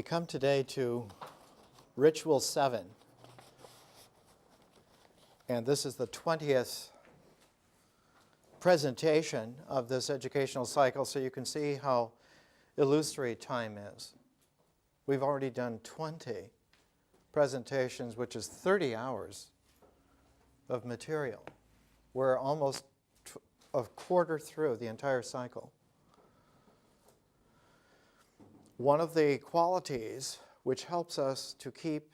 come today to Ritual 7, and this is the 20th presentation of this educational cycle, so you can see how illusory time is. We've already done 20 presentations, which is 30 hours of material. We're almost a quarter through the entire cycle. One of the qualities which helps us to keep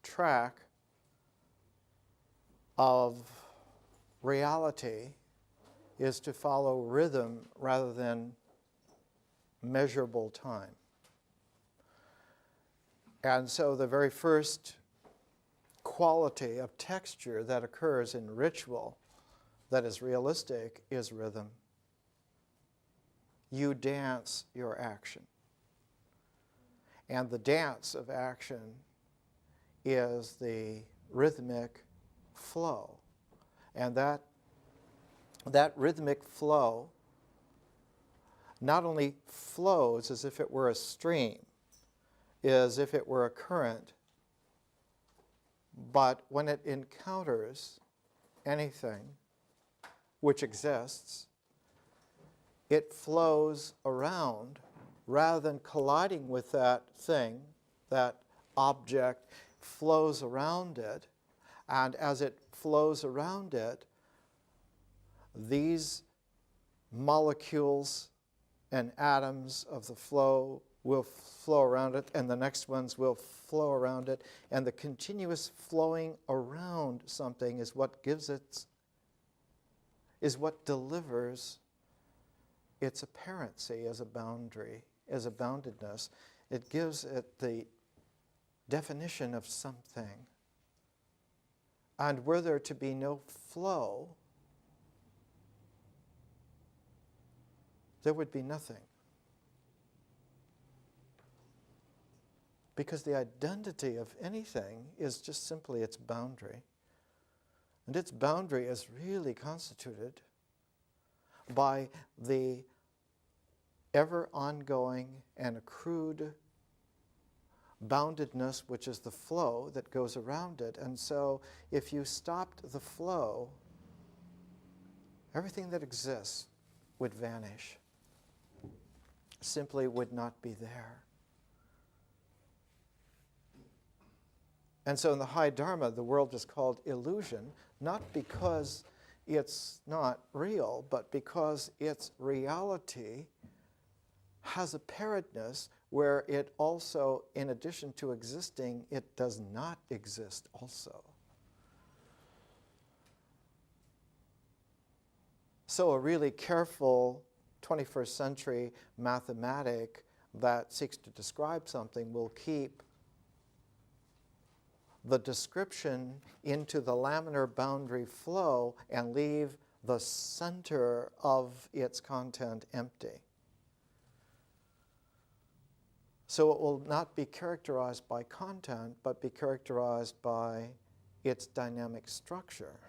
track of reality is to follow rhythm rather than measurable time. And so the very first quality of texture that occurs in ritual that is realistic is rhythm. You dance your action. And the dance of action is the rhythmic flow. And that rhythmic flow not only flows as if it were a stream, as if it were a current, but when it encounters anything which exists, it flows around rather than colliding with that thing, that object flows around it, and as it flows around it, these molecules and atoms of the flow will flow around it, and the next ones will flow around it, and the continuous flowing around something is what gives it, is what delivers its apparency as a boundary, as a boundedness. It gives it the definition of something. And were there to be no flow, there would be nothing. Because the identity of anything is just simply its boundary. And its boundary is really constituted by the ever ongoing and accrued boundedness, which is the flow that goes around it. And so if you stopped the flow, everything that exists would vanish, simply would not be there. And so in the high Dharma, the world is called illusion, not because it's not real, but because its reality has apparentness where it also, in addition to existing, it does not exist also. So a really careful 21st century mathematic that seeks to describe something will keep the description into the laminar boundary flow and leave the center of its content empty. So it will not be characterized by content, but be characterized by its dynamic structure,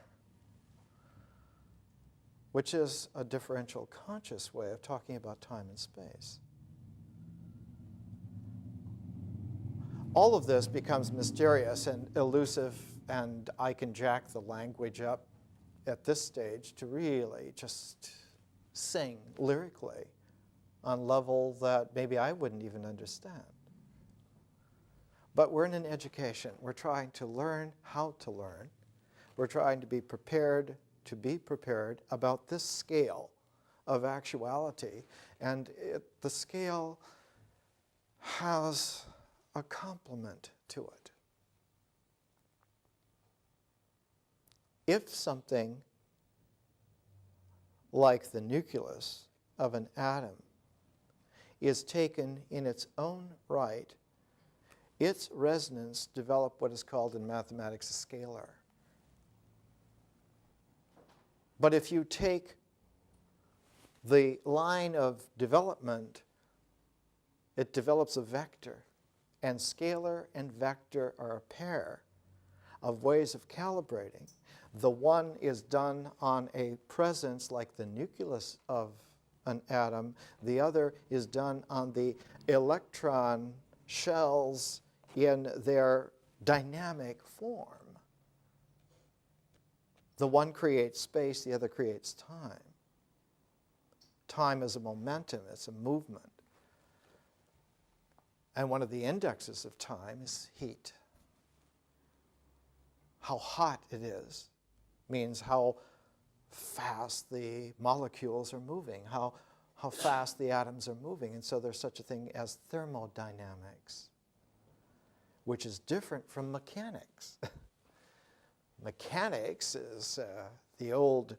which is a differential conscious way of talking about time and space. All of this becomes mysterious and elusive, and I can jack the language up at this stage to really just sing lyrically on a level that maybe I wouldn't even understand. But we're in an education. We're trying to learn how to learn. We're trying to be prepared about this scale of actuality. And the scale has a complement to it. If something like the nucleus of an atom is taken in its own right, its resonance develops what is called in mathematics a scalar. But if you take the line of development, it develops a vector. And scalar and vector are a pair of ways of calibrating. The one is done on a presence like the nucleus of an atom. The other is done on the electron shells in their dynamic form. The one creates space, the other creates time. Time is a momentum, it's a movement. And one of the indexes of time is heat. How hot it is means how fast the molecules are moving, how fast the atoms are moving. And so there's such a thing as thermodynamics, which is different from mechanics. Mechanics is the old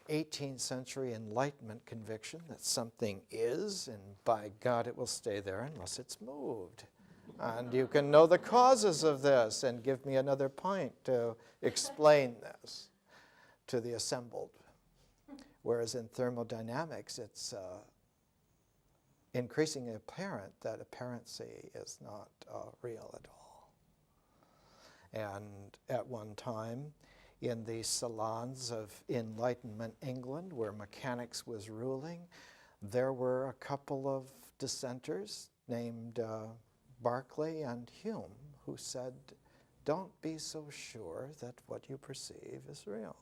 18th century Enlightenment conviction that something is, and by God it will stay there unless it's moved. And you can know the causes of this and give me another pint to explain this to the assembled. Whereas in thermodynamics, it's increasingly apparent that apparency is not real at all. And at one time, in the salons of Enlightenment England, where mechanics was ruling, there were a couple of dissenters named Berkeley and Hume, who said, don't be so sure that what you perceive is real.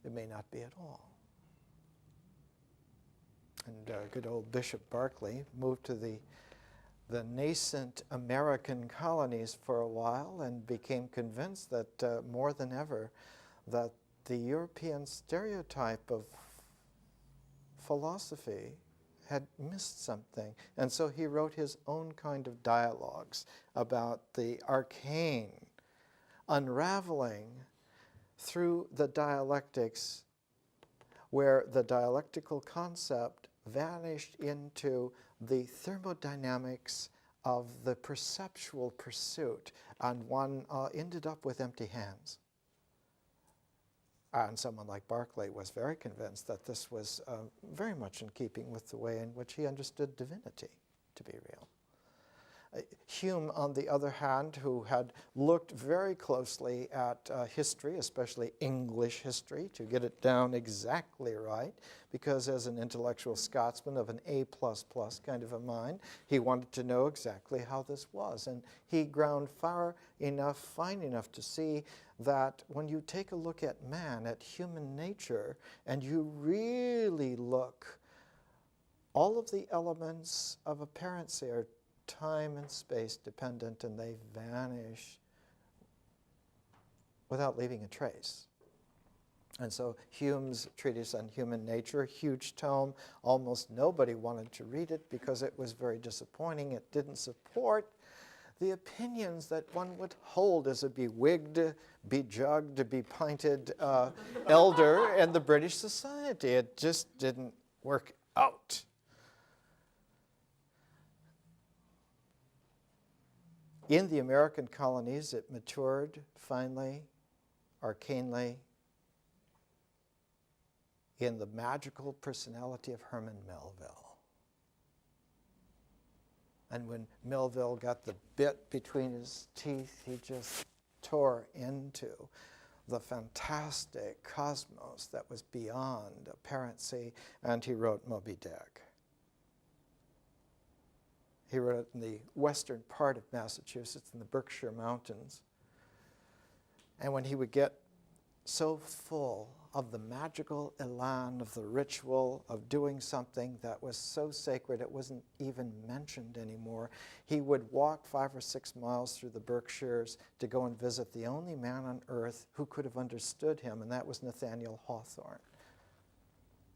It may not be at all. And good old Bishop Berkeley moved to the nascent American colonies for a while and became convinced that more than ever that the European stereotype of philosophy had missed something. And so he wrote his own kind of dialogues about the arcane unraveling through the dialectics, where the dialectical concept vanished into the thermodynamics of the perceptual pursuit, and one ended up with empty hands. And someone like Berkeley was very convinced that this was very much in keeping with the way in which he understood divinity to be real. Hume, on the other hand, who had looked very closely at history, especially English history, to get it down exactly right, because as an intellectual Scotsman of an A++ kind of a mind, he wanted to know exactly how this was. And he ground fine enough to see that when you take a look at man, at human nature, and you really look, all of the elements of apparency are time and space dependent, and they vanish without leaving a trace. And so Hume's treatise on human nature, huge tome, almost nobody wanted to read it because it was very disappointing. It didn't support the opinions that one would hold as a bewigged, bejugged, bepinted elder in the British society. It just didn't work out. In the American colonies, it matured finally, arcanely, in the magical personality of Herman Melville. And when Melville got the bit between his teeth, he just tore into the fantastic cosmos that was beyond apparency, and he wrote Moby Dick. He wrote it in the western part of Massachusetts, in the Berkshire Mountains. And when he would get so full of the magical elan of the ritual of doing something that was so sacred it wasn't even mentioned anymore, he would walk 5 or 6 miles through the Berkshires to go and visit the only man on earth who could have understood him, and that was Nathaniel Hawthorne,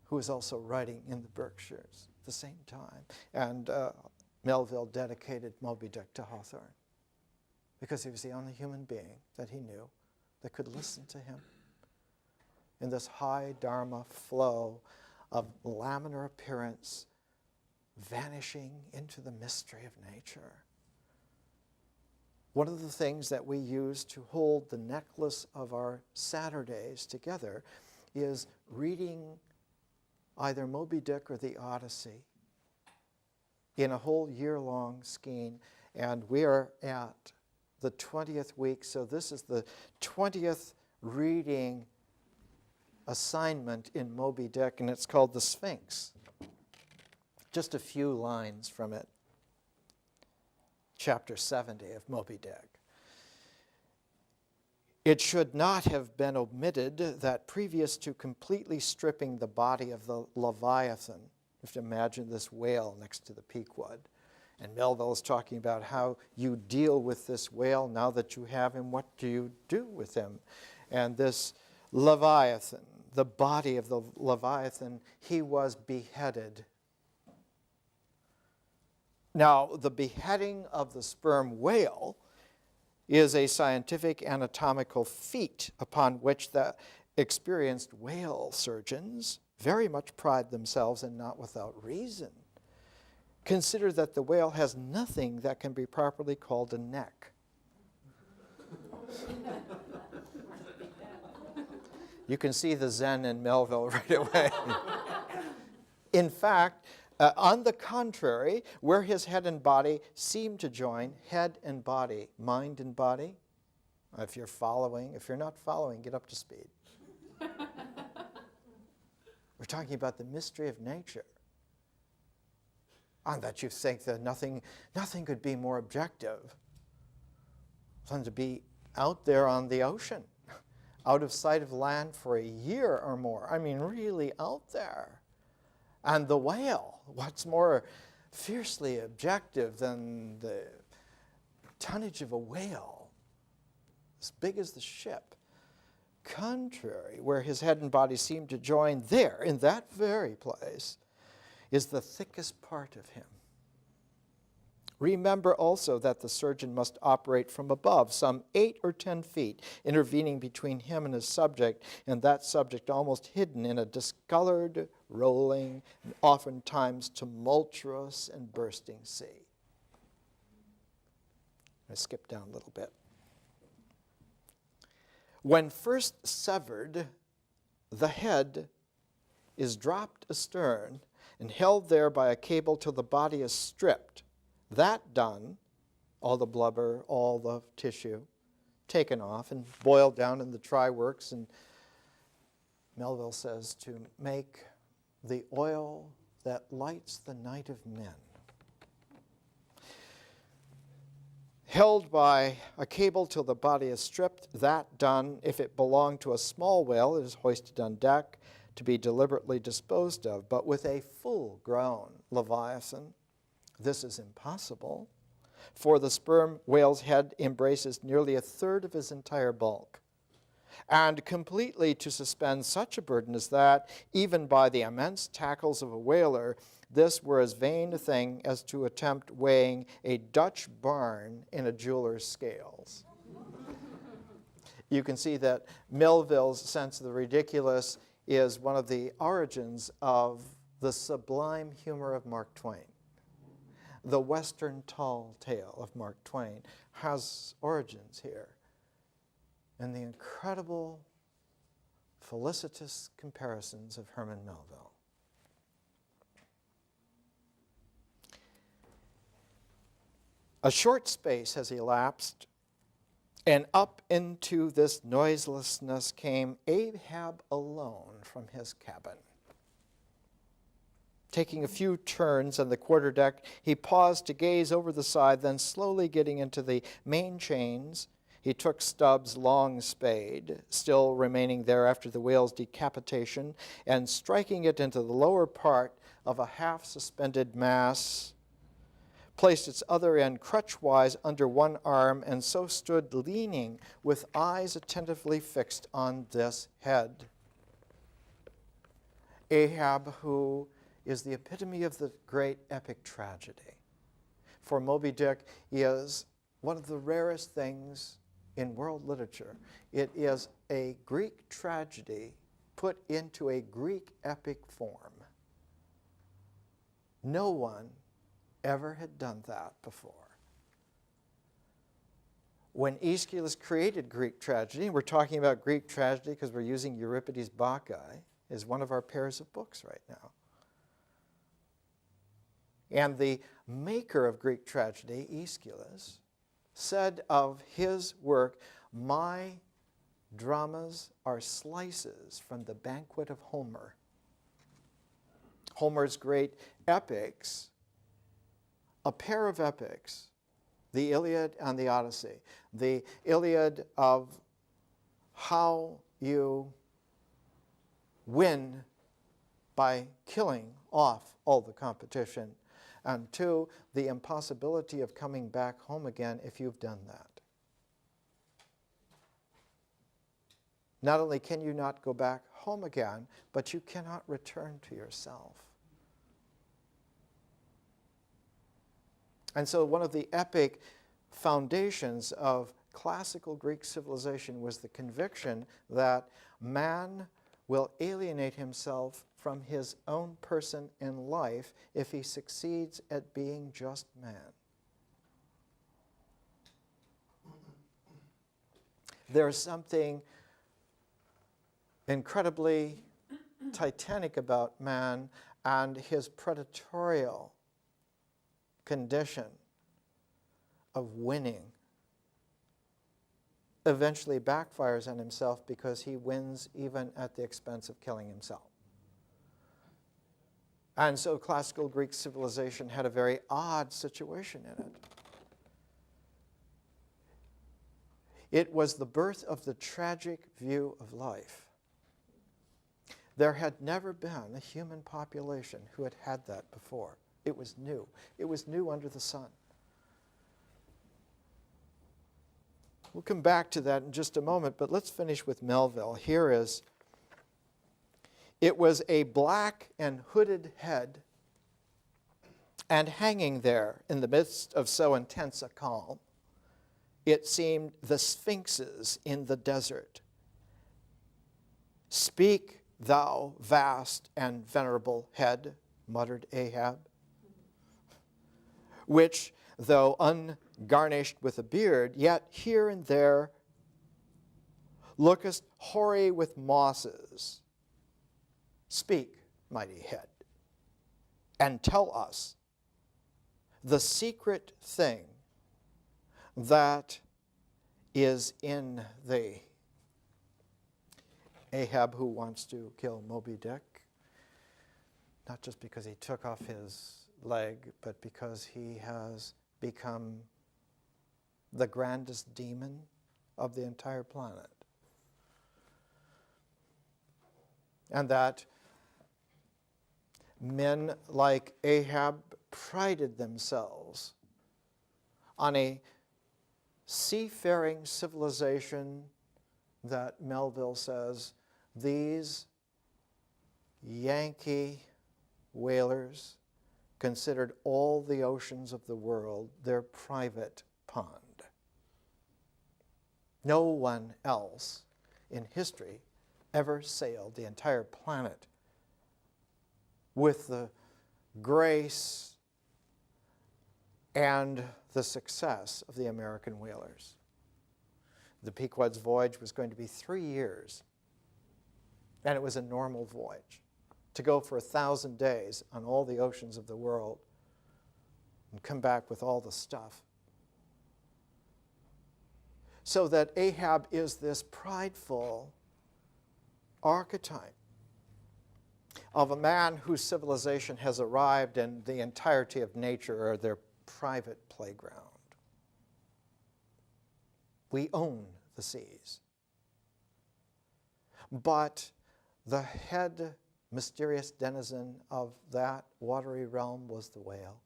who was also writing in the Berkshires at the same time. And Melville dedicated Moby Dick to Hawthorne because he was the only human being that he knew that could listen to him in this high dharma flow of laminar appearance, vanishing into the mystery of nature. One of the things that we use to hold the necklace of our Saturdays together is reading either Moby Dick or the Odyssey in a whole year-long scheme, and we are at the 20th week, so this is the 20th reading assignment in Moby Dick, and it's called The Sphinx. Just a few lines from it. chapter 70 of Moby Dick. It should not have been omitted that previous to completely stripping the body of the Leviathan, you have to imagine this whale next to the Pequod, and Melville is talking about how you deal with this whale now that you have him, what do you do with him? And this Leviathan, the body of the Leviathan, he was beheaded. Now, the beheading of the sperm whale is a scientific anatomical feat upon which the experienced whale surgeons very much pride themselves, and not without reason. Consider that the whale has nothing that can be properly called a neck. You can see the Zen in Melville right away. In fact, on the contrary, where his head and body seem to join, head and body, mind and body, if you're following, if you're not following, get up to speed. We're talking about the mystery of nature. On that you think that nothing could be more objective than to be out there on the ocean, out of sight of land for a year or more. I mean, really out there. And the whale, what's more fiercely objective than the tonnage of a whale, as big as the ship? Contrary, where his head and body seem to join, there, in that very place, is the thickest part of him. Remember also that the surgeon must operate from above, some 8 or 10 feet, intervening between him and his subject, and that subject almost hidden in a discolored, rolling, and oftentimes tumultuous and bursting sea. I skip down a little bit. When first severed, the head is dropped astern and held there by a cable till the body is stripped. That done, all the blubber, all the tissue, taken off and boiled down in the try-works, and Melville says to make the oil that lights the night of men. Held by a cable till the body is stripped, that done, if it belonged to a small whale, it is hoisted on deck to be deliberately disposed of. But with a full-grown Leviathan, this is impossible, for the sperm whale's head embraces nearly a third of his entire bulk. And completely to suspend such a burden as that, even by the immense tackles of a whaler, this were as vain a thing as to attempt weighing a Dutch barn in a jeweler's scales. You can see that Melville's sense of the ridiculous is one of the origins of the sublime humor of Mark Twain. The Western tall tale of Mark Twain has origins here in the incredible, felicitous comparisons of Herman Melville. A short space has elapsed, and up into this noiselessness came Ahab alone from his cabin. Taking a few turns on the quarterdeck, he paused to gaze over the side, then slowly getting into the main chains, he took Stubbs' long spade, still remaining there after the whale's decapitation, and striking it into the lower part of a half-suspended mass, placed its other end crutchwise under one arm, and so stood leaning with eyes attentively fixed on this head. Ahab, who is the epitome of the great epic tragedy. For Moby Dick is one of the rarest things in world literature. It is a Greek tragedy put into a Greek epic form. No one ever had done that before. When Aeschylus created Greek tragedy, and we're talking about Greek tragedy because we're using Euripides' Bacchae as one of our pairs of books right now. And the maker of Greek tragedy, Aeschylus, said of his work, "My dramas are slices from the banquet of Homer." Homer's great epics, a pair of epics the Iliad and the Odyssey. The Iliad of how you win by killing off all the competition, and 2, the impossibility of coming back home again if you've done that. Not only can you not go back home again, but you cannot return to yourself. And so one of the epic foundations of classical Greek civilization was the conviction that man will alienate himself from his own person in life if he succeeds at being just man. There's something incredibly titanic about man and his predatorial condition of winning eventually backfires on himself because he wins even at the expense of killing himself. And so classical Greek civilization had a very odd situation in it. It was the birth of the tragic view of life. There had never been a human population who had had that before. It was new. It was new under the sun. We'll come back to that in just a moment, but let's finish with Melville. Here is, it was a black and hooded head, and hanging there in the midst of so intense a calm, it seemed the sphinxes in the desert. Speak, thou vast and venerable head, muttered Ahab, which, though ungarnished with a beard, yet here and there lookest hoary with mosses. Speak, mighty head, and tell us the secret thing that is in thee. Ahab, who wants to kill Moby Dick, not just because he took off his leg, but because he has become the grandest demon of the entire planet. And that men like Ahab prided themselves on a seafaring civilization that Melville says, these Yankee whalers considered all the oceans of the world their private pond. No one else in history ever sailed the entire planet with the grace and the success of the American whalers. The Pequod's voyage was going to be 3 years, and it was a normal voyage to go for 1,000 days on all the oceans of the world and come back with all the stuff. So that Ahab is this prideful archetype of a man whose civilization has arrived and the entirety of nature are their private playground. We own the seas. But the head mysterious denizen of that watery realm was the whale.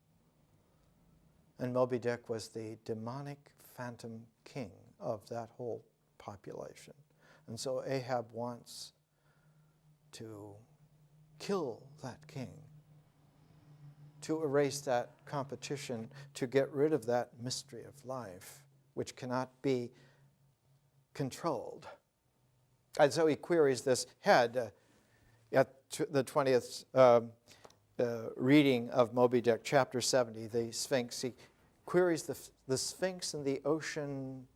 And Moby Dick was the demonic phantom king of that whole population. And so Ahab wants to kill that king, to erase that competition, to get rid of that mystery of life, which cannot be controlled. And so he queries this head at the 20th reading of Moby Dick, chapter 70, the Sphinx. He queries the Sphinx in the ocean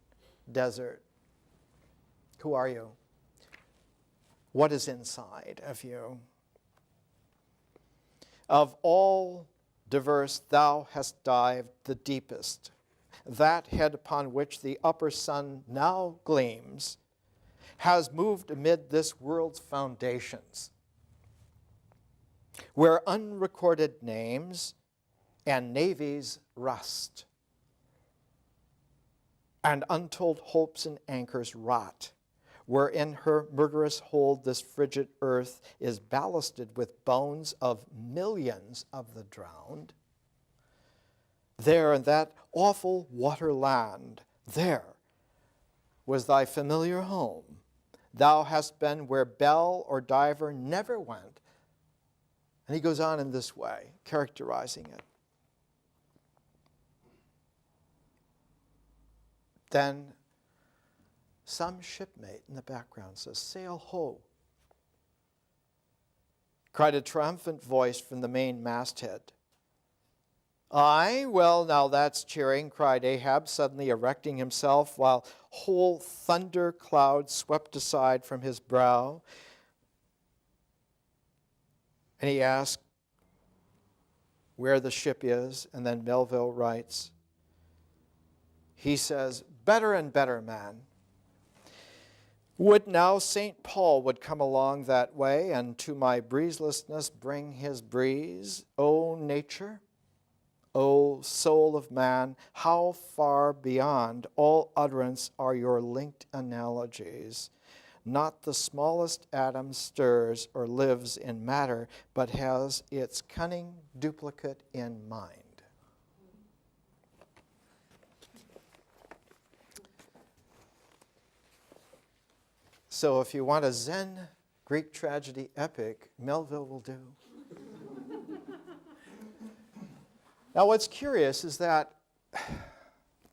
desert. Who are you? What is inside of you? Of all diverse, thou hast dived the deepest. That head upon which the upper sun now gleams has moved amid this world's foundations, where unrecorded names and navies rust. and untold hopes and anchors rot, where in her murderous hold this frigid earth is ballasted with bones of millions of the drowned. There in that awful water land, there was thy familiar home. Thou hast been where bell or diver never went. And he goes on in this way, characterizing it. Then some shipmate in the background says, "Sail ho!" Cried a triumphant voice from the main masthead. "Aye, well, now that's cheering," cried Ahab, suddenly erecting himself, while whole thunder clouds swept aside from his brow. And he asked where the ship is, and then Melville writes, he says, "Better and better, man. Would now St. Paul would come along that way, and to my breezelessness bring his breeze. O nature, O soul of man, how far beyond all utterance are your linked analogies. Not the smallest atom stirs or lives in matter, but has its cunning duplicate in mind." So if you want a Zen Greek tragedy epic, Melville will do. Now what's curious is that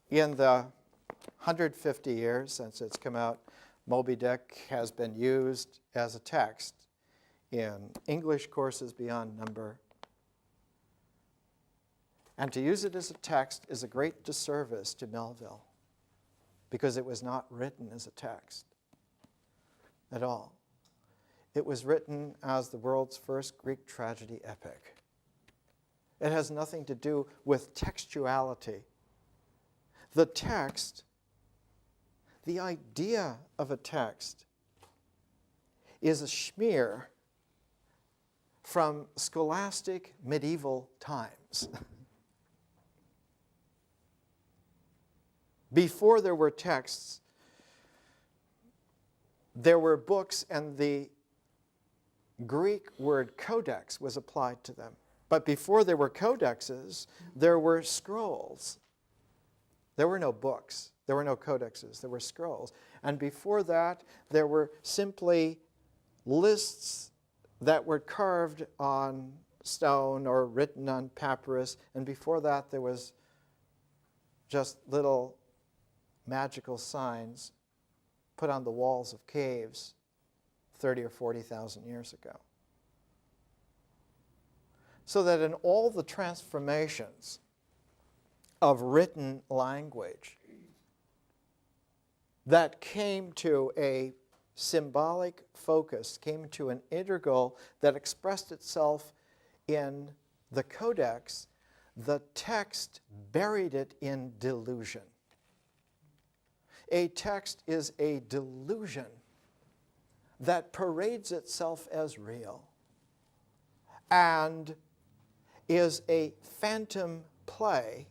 in the 150 years since it's come out, Moby Dick has been used as a text in English courses beyond number. And to use it as a text is a great disservice to Melville, because it was not written as a text at all. It was written as the world's first Greek tragedy epic. It has nothing to do with textuality. The text, the idea of a text, is a schmear from scholastic medieval times. Before there were texts, there were books, and the Greek word codex was applied to them. But before there were codexes, there were scrolls. There were no books. There were no codexes. There were scrolls. And before that, there were simply lists that were carved on stone or written on papyrus. And before that, there was just little magical signs put on the walls of caves 30 or 40,000 years ago. So that in all the transformations of written language that came to a symbolic focus, came to an integral that expressed itself in the codex, the text buried it in delusion. A text is a delusion that parades itself as real and is a phantom play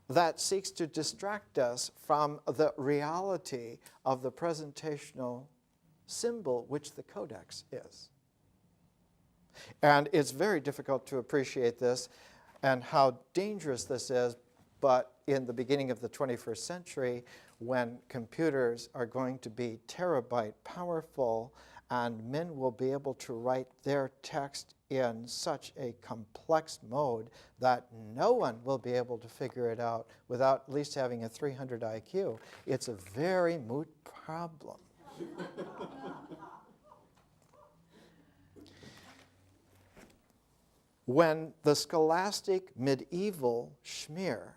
that seeks to distract us from the reality of the presentational symbol which the codex is. And it's very difficult to appreciate this and how dangerous this is, but in the beginning of the 21st century, when computers are going to be terabyte powerful and men will be able to write their text in such a complex mode that no one will be able to figure it out without at least having a 300 IQ, it's a very moot problem. When the scholastic medieval schmear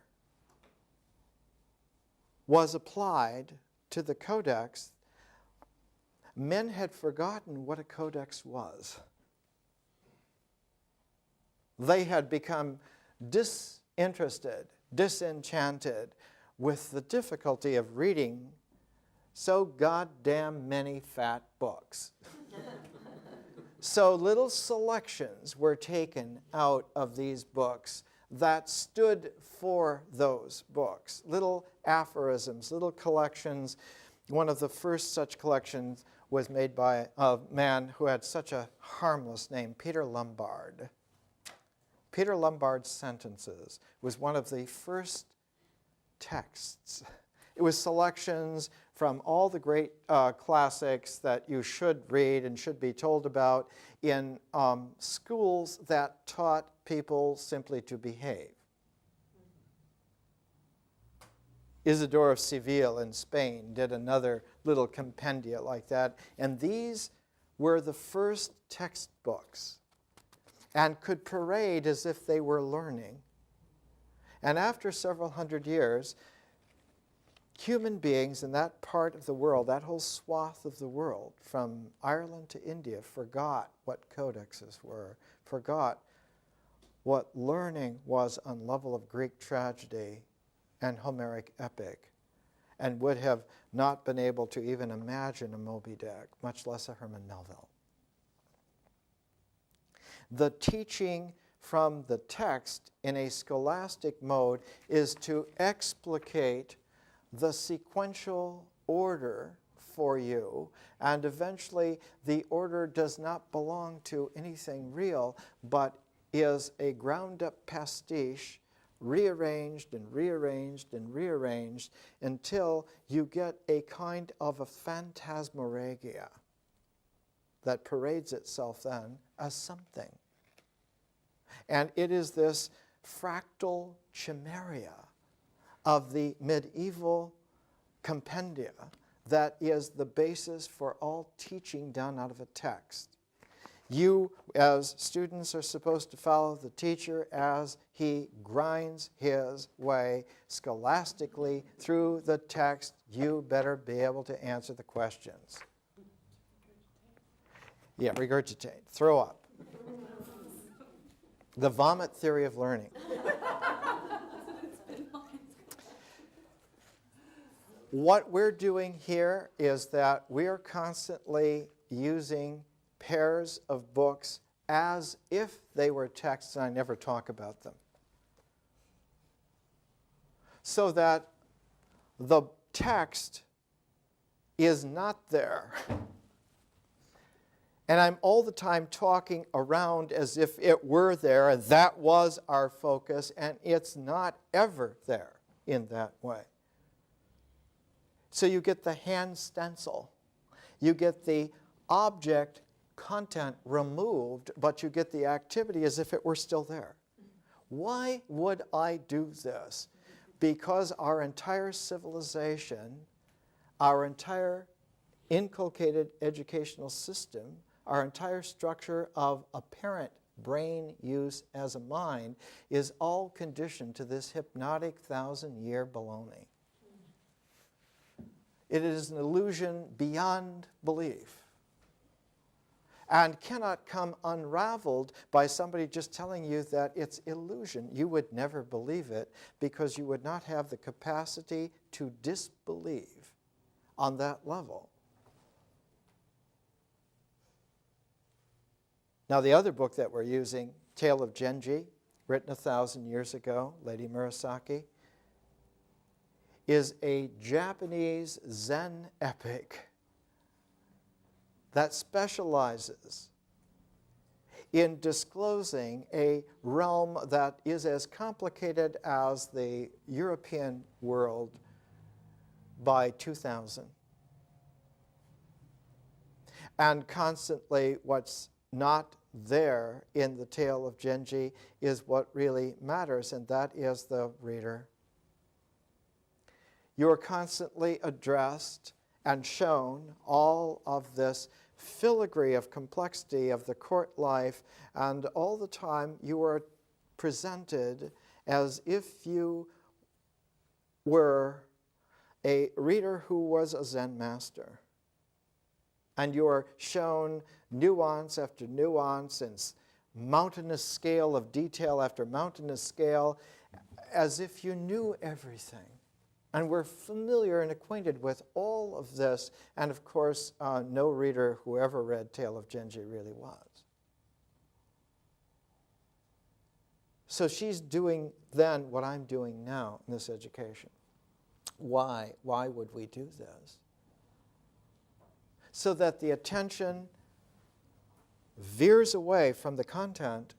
was applied to the codex, men had forgotten what a codex was. They had become disinterested, disenchanted with the difficulty of reading so goddamn many fat books. So little selections were taken out of these books that stood for those books, little aphorisms, little collections. One of the first such collections was made by a man who had such a harmless name, Peter Lombard. Peter Lombard's Sentences was one of the first texts. It was selections from all the great classics that you should read and should be told about in schools that taught people simply to behave. Isidore of Seville in Spain did another little compendia like that, and these were the first textbooks and could parade as if they were learning. And after several hundred years, human beings in that part of the world, that whole swath of the world, from Ireland to India, forgot what codexes were, forgot what learning was on level of Greek tragedy and Homeric epic, and would have not been able to even imagine a Moby Dick, much less a Herman Melville. The teaching from the text in a scholastic mode is to explicate the sequential order for you, and eventually the order does not belong to anything real, but is a ground-up pastiche, rearranged and rearranged and rearranged until you get a kind of a phantasmagoria that parades itself then as something. And it is this fractal chimeria of the medieval compendia that is the basis for all teaching done out of a text. You, as students, are supposed to follow the teacher as he grinds his way scholastically through the text. You better be able to answer the questions. Yeah, regurgitate, throw up. The vomit theory of learning. What we're doing here is that we are constantly using pairs of books as if they were texts, and I never talk about them. So that the text is not there. And I'm all the time talking around as if it were there, and that was our focus, and it's not ever there in that way. So you get the hand stencil. You get the object content removed, but you get the activity as if it were still there. Why would I do this? Because our entire civilization, our entire inculcated educational system, our entire structure of apparent brain use as a mind is all conditioned to this hypnotic 1,000-year baloney. It is an illusion beyond belief and cannot come unraveled by somebody just telling you that it's illusion. You would never believe it because you would not have the capacity to disbelieve on that level. Now, the other book that we're using, Tale of Genji, written 1,000 years ago, Lady Murasaki, is a Japanese Zen epic that specializes in disclosing a realm that is as complicated as the European world by 2000. And constantly what's not there in the Tale of Genji is what really matters, and that is the reader. You are constantly addressed and shown all of this filigree of complexity of the court life, and all the time you are presented as if you were a reader who was a Zen master. And you are shown nuance after nuance and mountainous scale of detail after mountainous scale, as if you knew everything. And we're familiar and acquainted with all of this, and of course, no reader who ever read Tale of Genji really was. So she's doing then what I'm doing now in this education. Why? Why would we do this? So that the attention veers away from the content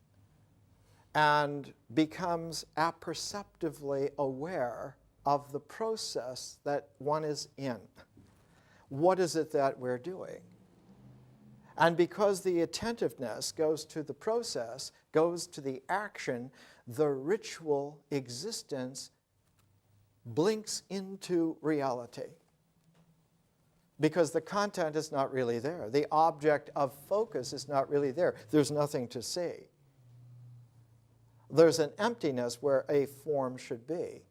and becomes apperceptively aware of the process that one is in. What is it that we're doing? And because the attentiveness goes to the process, goes to the action, the ritual existence blinks into reality. Because the content is not really there. The object of focus is not really there. There's nothing to see. There's an emptiness where a form should be.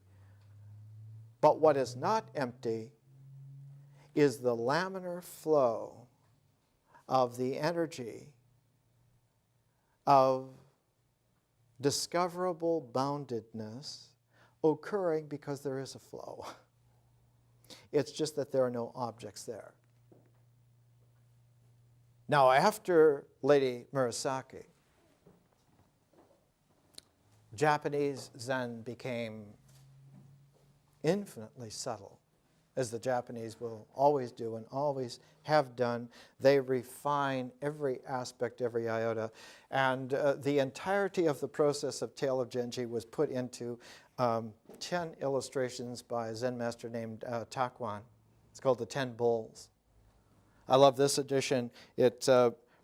But what is not empty is the laminar flow of the energy of discoverable boundedness occurring because there is a flow. It's just that there are no objects there. Now, after Lady Murasaki, Japanese Zen became infinitely subtle, as the Japanese will always do and always have done. They refine every aspect, every iota. And the entirety of the process of Tale of Genji was put into 10 illustrations by a Zen master named Takuan. It's called The 10 Bulls. I love this edition. It's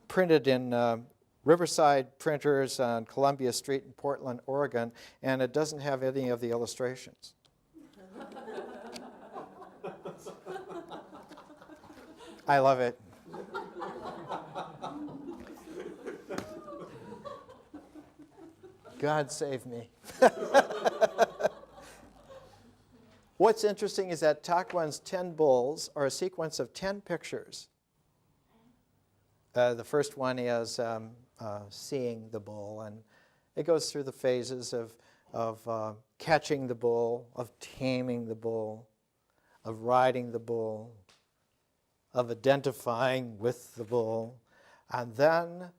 printed in Riverside Printers on Columbia Street in Portland, Oregon, and it doesn't have any of the illustrations. I love it. God save me. What's interesting is that Takuan's 10 bulls are a sequence of 10 pictures. The first one is seeing the bull, and it goes through the phases of catching the bull, of taming the bull, of riding the bull, of identifying with the bull. And then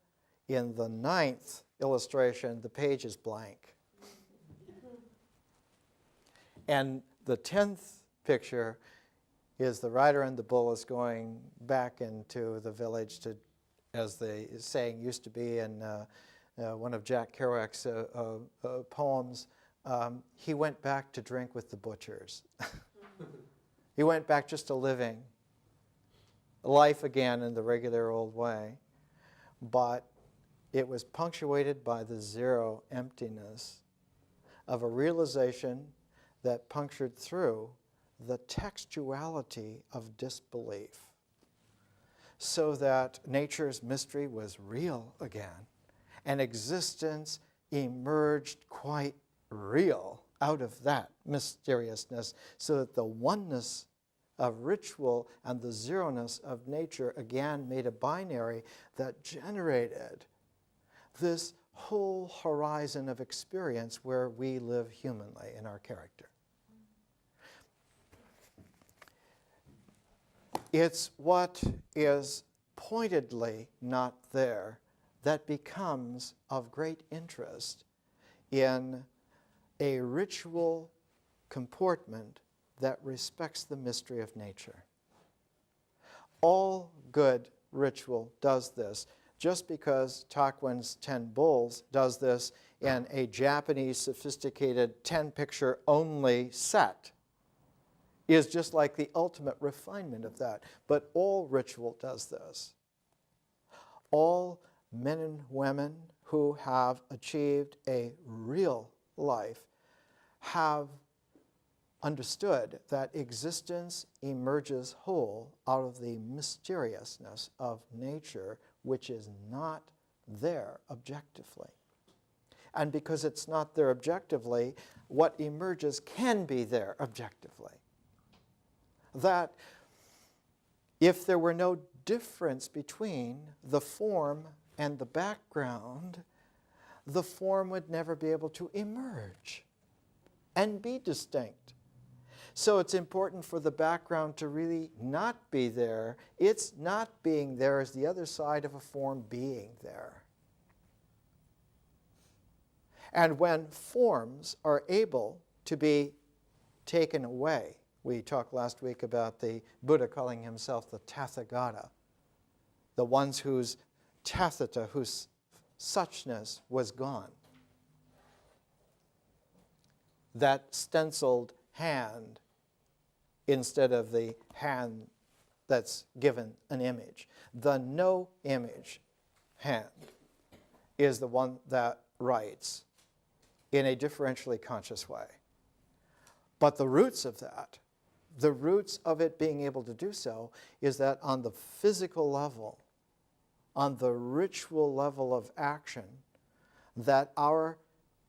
in the 9th illustration, the page is blank. And the 10th picture is the rider and the bull is going back into the village to, as the saying used to be in one of Jack Kerouac's poems, he went back to drink with the butchers. He went back just to living life again in the regular old way, but it was punctuated by the zero emptiness of a realization that punctured through the textuality of disbelief, so that nature's mystery was real again, and existence emerged quite real out of that mysteriousness, so that the oneness of ritual and the zero-ness of nature again made a binary that generated this whole horizon of experience where we live humanly in our character. It's what is pointedly not there that becomes of great interest in a ritual comportment that respects the mystery of nature. All good ritual does this. Just because Takuan's 10 Bulls does this in a Japanese sophisticated 10-picture only set is just like the ultimate refinement of that. But all ritual does this. All men and women who have achieved a real life have understood that existence emerges whole out of the mysteriousness of nature, which is not there objectively. And because it's not there objectively, what emerges can be there objectively. That if there were no difference between the form and the background, the form would never be able to emerge and be distinct. So it's important for the background to really not be there. Its not being there is the other side of a form being there. And when forms are able to be taken away, we talked last week about the Buddha calling himself the Tathagata, the ones whose tathata, whose suchness was gone. That stenciled hand instead of the hand that's given an image. The no image hand is the one that writes in a differentially conscious way. But the roots of that, the roots of it being able to do so, is that on the physical level, on the ritual level of action, that our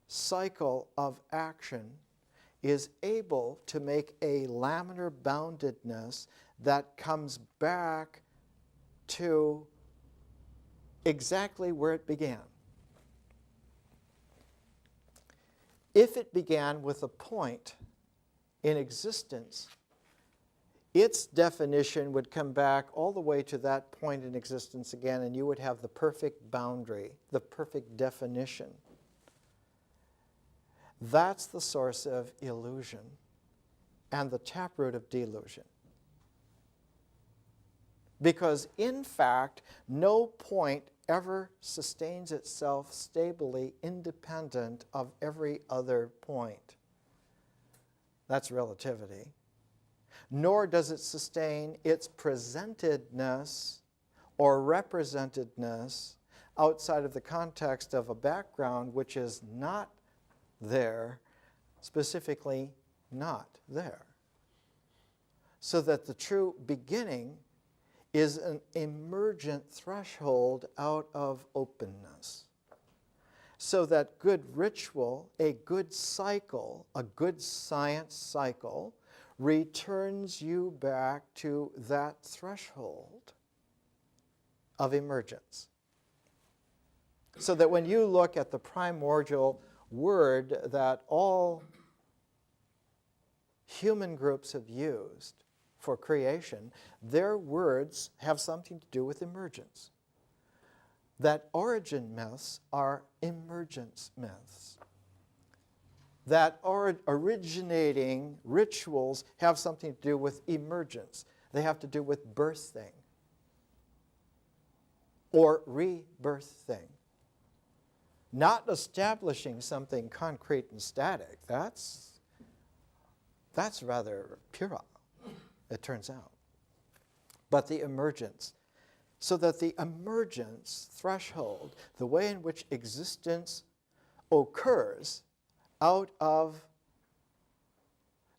cycle of action is able to make a laminar boundedness that comes back to exactly where it began. If it began with a point in existence, its definition would come back all the way to that point in existence again, and you would have the perfect boundary, the perfect definition. That's the source of illusion and the taproot of delusion. Because in fact, no point ever sustains itself stably independent of every other point. That's relativity. Nor does it sustain its presentedness or representedness outside of the context of a background which is not there, specifically not there. So that the true beginning is an emergent threshold out of openness. So that good ritual, a good cycle, a good science cycle, returns you back to that threshold of emergence. So that when you look at the primordial word that all human groups have used for creation, their words have something to do with emergence. That origin myths are emergence myths. That originating rituals have something to do with emergence. They have to do with birthing or rebirthing. Not establishing something concrete and static. That's rather puerile, it turns out. But the emergence. So that the emergence threshold, the way in which existence occurs out of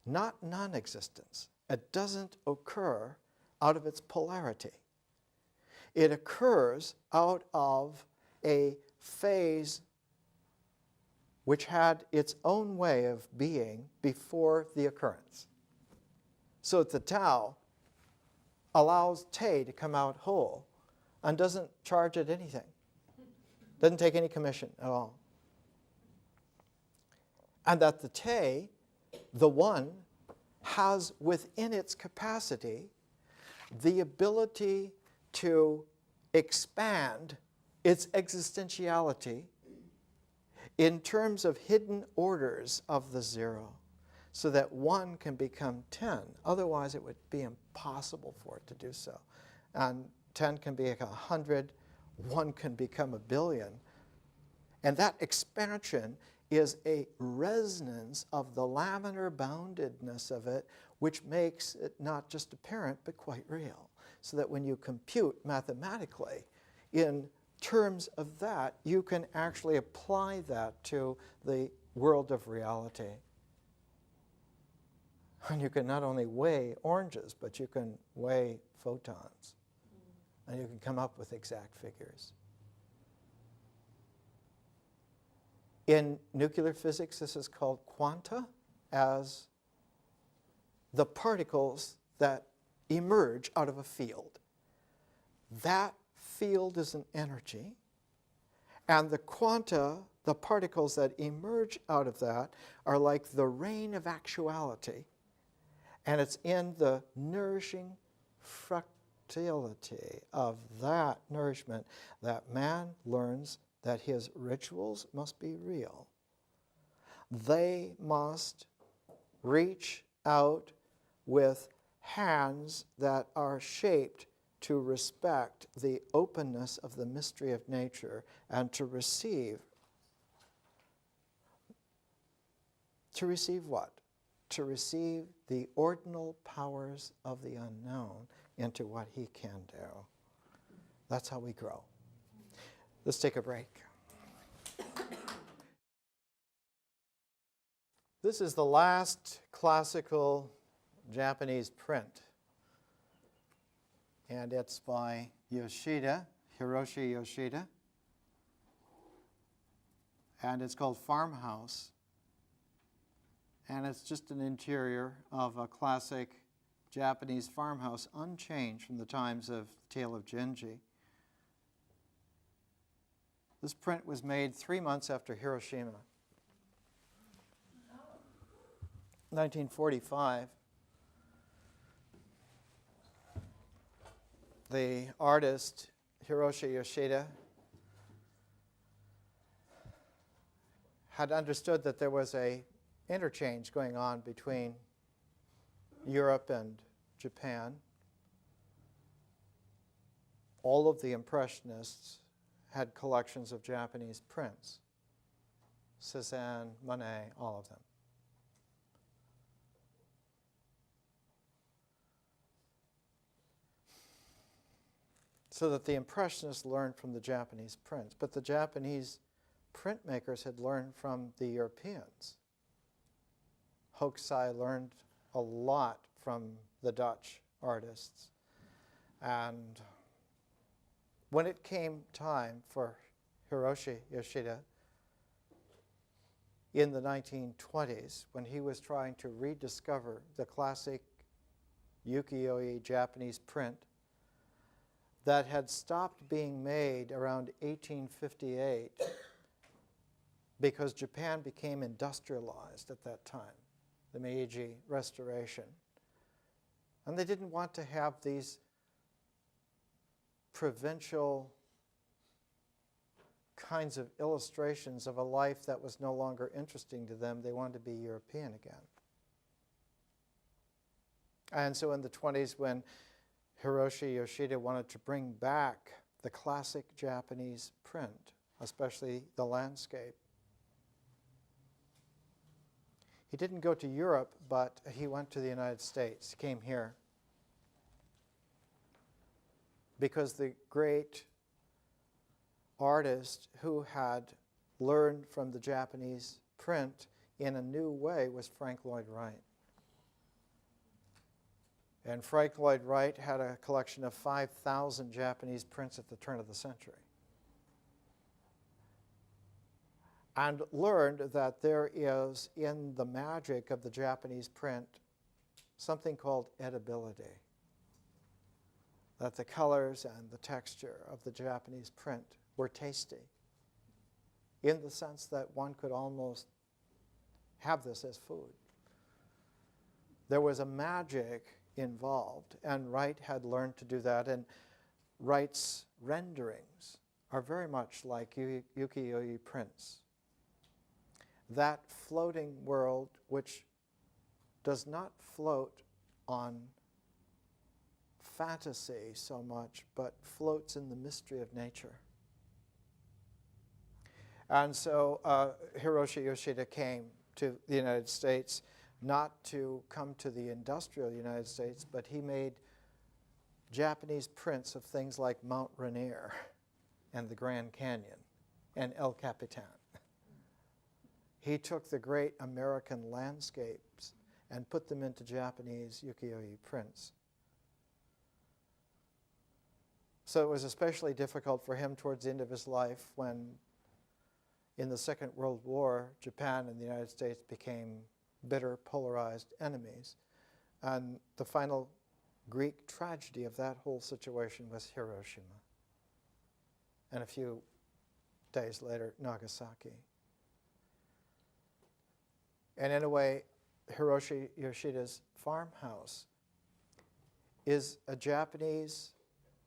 not non-existence. It doesn't occur out of its polarity. It occurs out of a phase which had its own way of being before the occurrence. So that the Tao allows Te to come out whole and doesn't charge it anything. Doesn't take any commission at all. And that the Te, the One, has within its capacity the ability to expand its existentiality in terms of hidden orders of the zero, so that 1 can become 10. Otherwise, it would be impossible for it to do so. And 10 can be 100, 1 can become 1 billion. And that expansion is a resonance of the laminar boundedness of it, which makes it not just apparent, but quite real. So that when you compute mathematically in terms of that, you can actually apply that to the world of reality. And you can not only weigh oranges, but you can weigh photons. And you can come up with exact figures. In nuclear physics, this is called quanta, as the particles that emerge out of a field. That field is an energy, and the quanta, the particles that emerge out of that, are like the rain of actuality. And it's in the nourishing fructility of that nourishment that man learns that his rituals must be real. They must reach out with hands that are shaped to respect the openness of the mystery of nature and to receive. To receive what? To receive the ordinal powers of the unknown into what he can do. That's how we grow. Let's take a break. This is the last classical Japanese print, and it's by Yoshida, Hiroshi Yoshida, and it's called Farmhouse, and it's just an interior of a classic Japanese farmhouse, unchanged from the times of the Tale of Genji. This print was made 3 months after Hiroshima, 1945. The artist, Hiroshi Yoshida, had understood that there was a interchange going on between Europe and Japan. All of the Impressionists had collections of Japanese prints. Cézanne, Monet, all of them. So that the Impressionists learned from the Japanese prints, but the Japanese printmakers had learned from the Europeans. Hokusai learned a lot from the Dutch artists. And when it came time for Hiroshi Yoshida in the 1920s, when he was trying to rediscover the classic ukiyo-e Japanese print that had stopped being made around 1858 because Japan became industrialized at that time, the Meiji Restoration. And they didn't want to have these provincial kinds of illustrations of a life that was no longer interesting to them. They wanted to be European again. And so in the 20s, when Hiroshi Yoshida wanted to bring back the classic Japanese print, especially the landscape, he didn't go to Europe, but he went to the United States. He came here because the great artist who had learned from the Japanese print in a new way was Frank Lloyd Wright. And Frank Lloyd Wright had a collection of 5,000 Japanese prints at the turn of the century. And learned that there is, in the magic of the Japanese print, something called edibility. That the colors and the texture of the Japanese print were tasty, in the sense that one could almost have this as food. There was a magic involved, and Wright had learned to do that, and Wright's renderings are very much like ukiyo-e prints. That floating world which does not float on fantasy so much, but floats in the mystery of nature. And so Hiroshi Yoshida came to the United States, not to come to the industrial United States, but he made Japanese prints of things like Mount Rainier and the Grand Canyon and El Capitan. He took the great American landscapes and put them into Japanese ukiyo-e prints. So it was especially difficult for him towards the end of his life when, in the Second World War, Japan and the United States became bitter, polarized enemies. And the final Greek tragedy of that whole situation was Hiroshima. And a few days later, Nagasaki. And in a way, Hiroshi Yoshida's farmhouse is a Japanese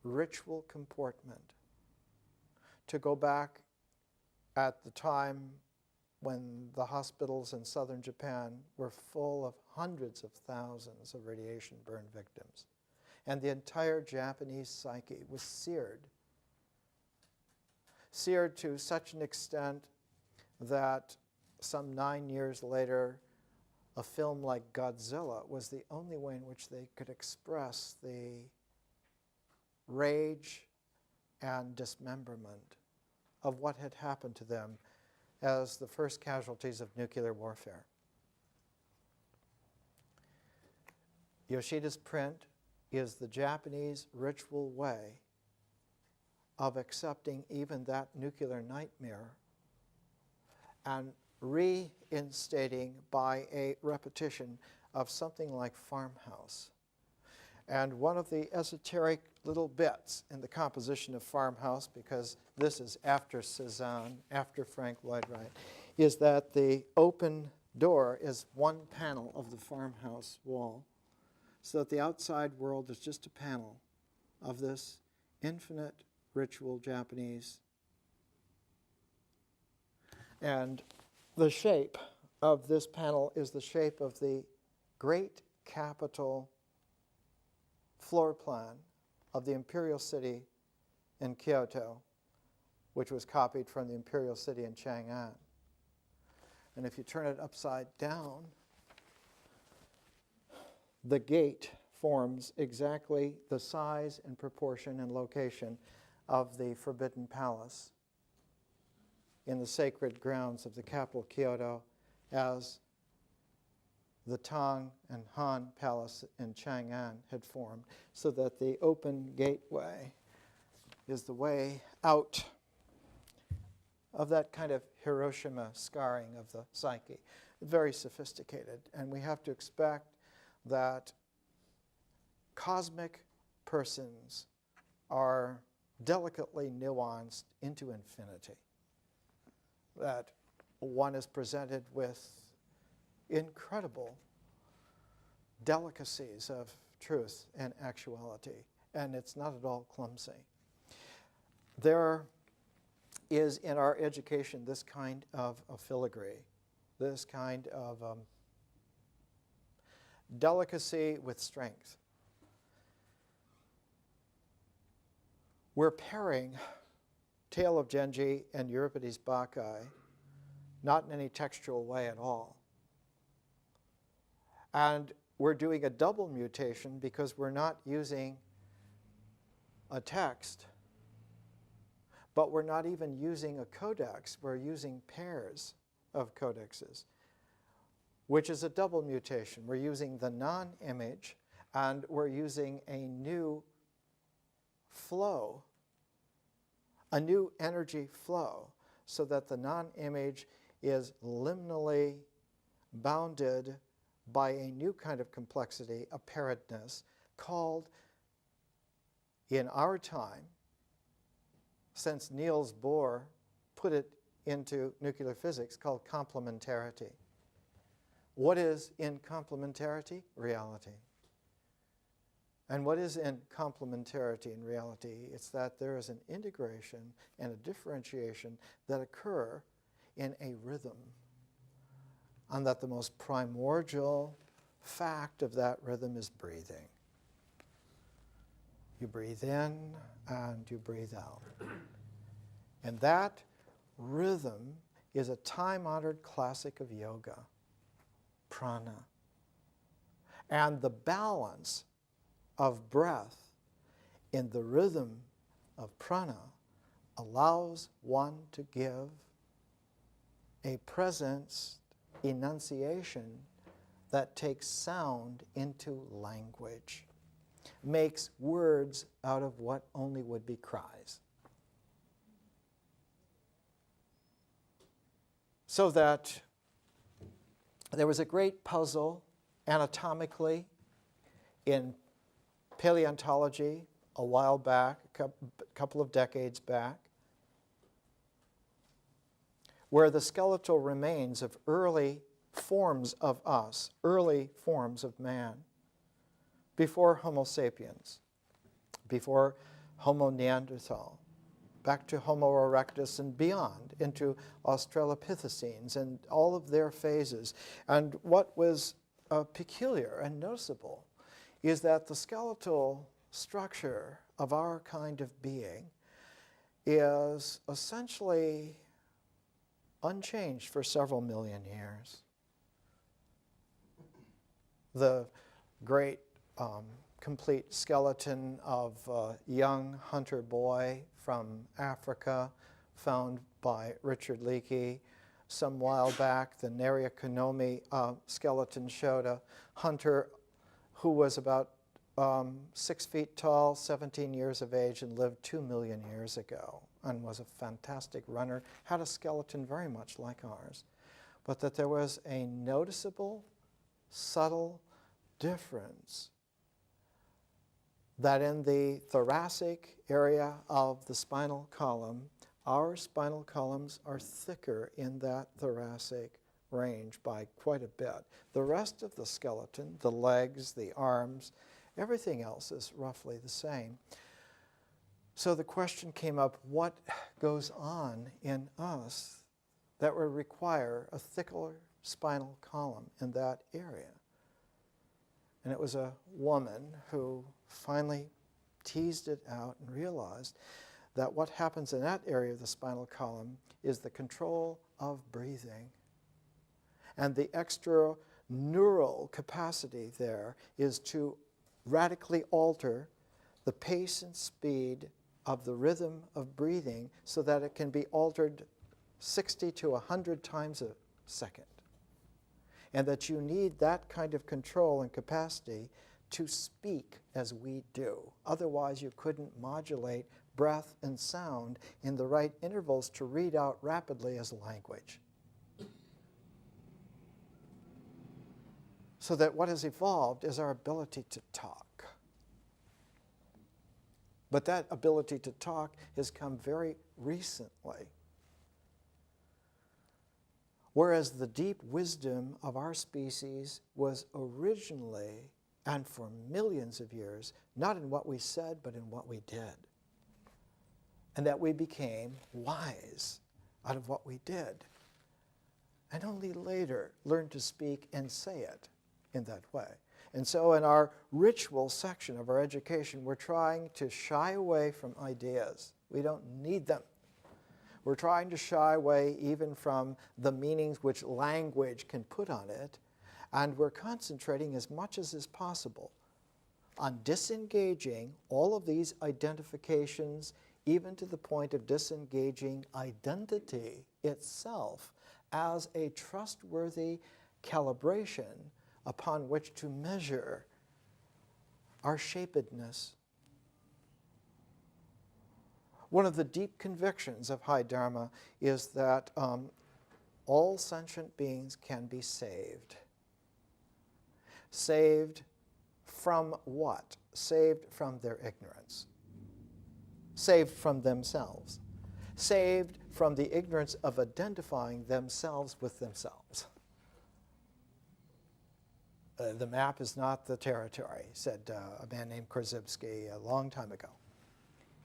ritual comportment to go back at the time when the hospitals in southern Japan were full of hundreds of thousands of radiation burn victims. And the entire Japanese psyche was seared to such an extent that some 9 years later, a film like Godzilla was the only way in which they could express the rage and dismemberment of what had happened to them as the first casualties of nuclear warfare. Yoshida's print is the Japanese ritual way of accepting even that nuclear nightmare and reinstating by a repetition of something like Farmhouse. And one of the esoteric little bits in the composition of Farmhouse, because this is after Cezanne, after Frank Lloyd Wright, is that the open door is one panel of the farmhouse wall, so that the outside world is just a panel of this infinite ritual Japanese. And the shape of this panel is the shape of the great capital floor plan of the imperial city in Kyoto, which was copied from the imperial city in Chang'an. And if you turn it upside down, the gate forms exactly the size and proportion and location of the Forbidden Palace in the sacred grounds of the capital Kyoto, as the Tang and Han Palace in Chang'an had formed, so that the open gateway is the way out of that kind of Hiroshima scarring of the psyche. Very sophisticated, and we have to expect that cosmic persons are delicately nuanced into infinity, that one is presented with incredible delicacies of truth and actuality, and it's not at all clumsy. There is in our education this kind of filigree, this kind of delicacy with strength. We're pairing Tale of Genji and Euripides' Bacchae, not in any textual way at all. And we're doing a double mutation because we're not using a text, but we're not even using a codex. We're using pairs of codexes, which is a double mutation. We're using the non-image, and we're using a new flow, a new energy flow, so that the non-image is liminally bounded by a new kind of complexity, a pairedness, called, in our time, since Niels Bohr put it into nuclear physics, called complementarity. What is in complementarity? Reality. And what is in complementarity in reality? It's that there is an integration and a differentiation that occur in a rhythm, and that the most primordial fact of that rhythm is breathing. You breathe in and you breathe out. And that rhythm is a time-honored classic of yoga, prana. And the balance of breath in the rhythm of prana allows one to give a presence enunciation that takes sound into language, makes words out of what only would be cries. So that there was a great puzzle anatomically in paleontology a while back, a couple of decades back, where the skeletal remains of early forms of us, early forms of man, before Homo sapiens, before Homo Neanderthal, back to Homo erectus and beyond, into Australopithecines and all of their phases. And what was peculiar and noticeable is that the skeletal structure of our kind of being is essentially unchanged for several million years. The great complete skeleton of a young hunter boy from Africa found by Richard Leakey some while back. The Nariakonomi skeleton showed a hunter who was about 6 feet tall, 17 years of age, and lived 2 million years ago, and was a fantastic runner, had a skeleton very much like ours, but that there was a noticeable, subtle difference that in the thoracic area of the spinal column, our spinal columns are thicker in that thoracic range by quite a bit. The rest of the skeleton, the legs, the arms, everything else is roughly the same. So the question came up, what goes on in us that would require a thicker spinal column in that area? And it was a woman who finally teased it out and realized that what happens in that area of the spinal column is the control of breathing. And the extra neural capacity there is to radically alter the pace and speed of the rhythm of breathing so that it can be altered 60 to 100 times a second. And that you need that kind of control and capacity to speak as we do. Otherwise, you couldn't modulate breath and sound in the right intervals to read out rapidly as language. So that what has evolved is our ability to talk. But that ability to talk has come very recently. Whereas the deep wisdom of our species was originally, and for millions of years, not in what we said, but in what we did. And that we became wise out of what we did. And only later learned to speak and say it in that way. And so in our ritual section of our education, we're trying to shy away from ideas. We don't need them. We're trying to shy away even from the meanings which language can put on it, and we're concentrating as much as is possible on disengaging all of these identifications, even to the point of disengaging identity itself as a trustworthy calibration upon which to measure our shapedness. One of the deep convictions of High Dharma is that all sentient beings can be saved. Saved from what? Saved from their ignorance. Saved from themselves. Saved from the ignorance of identifying themselves with themselves. The map is not the territory, said a man named Korzybski a long time ago.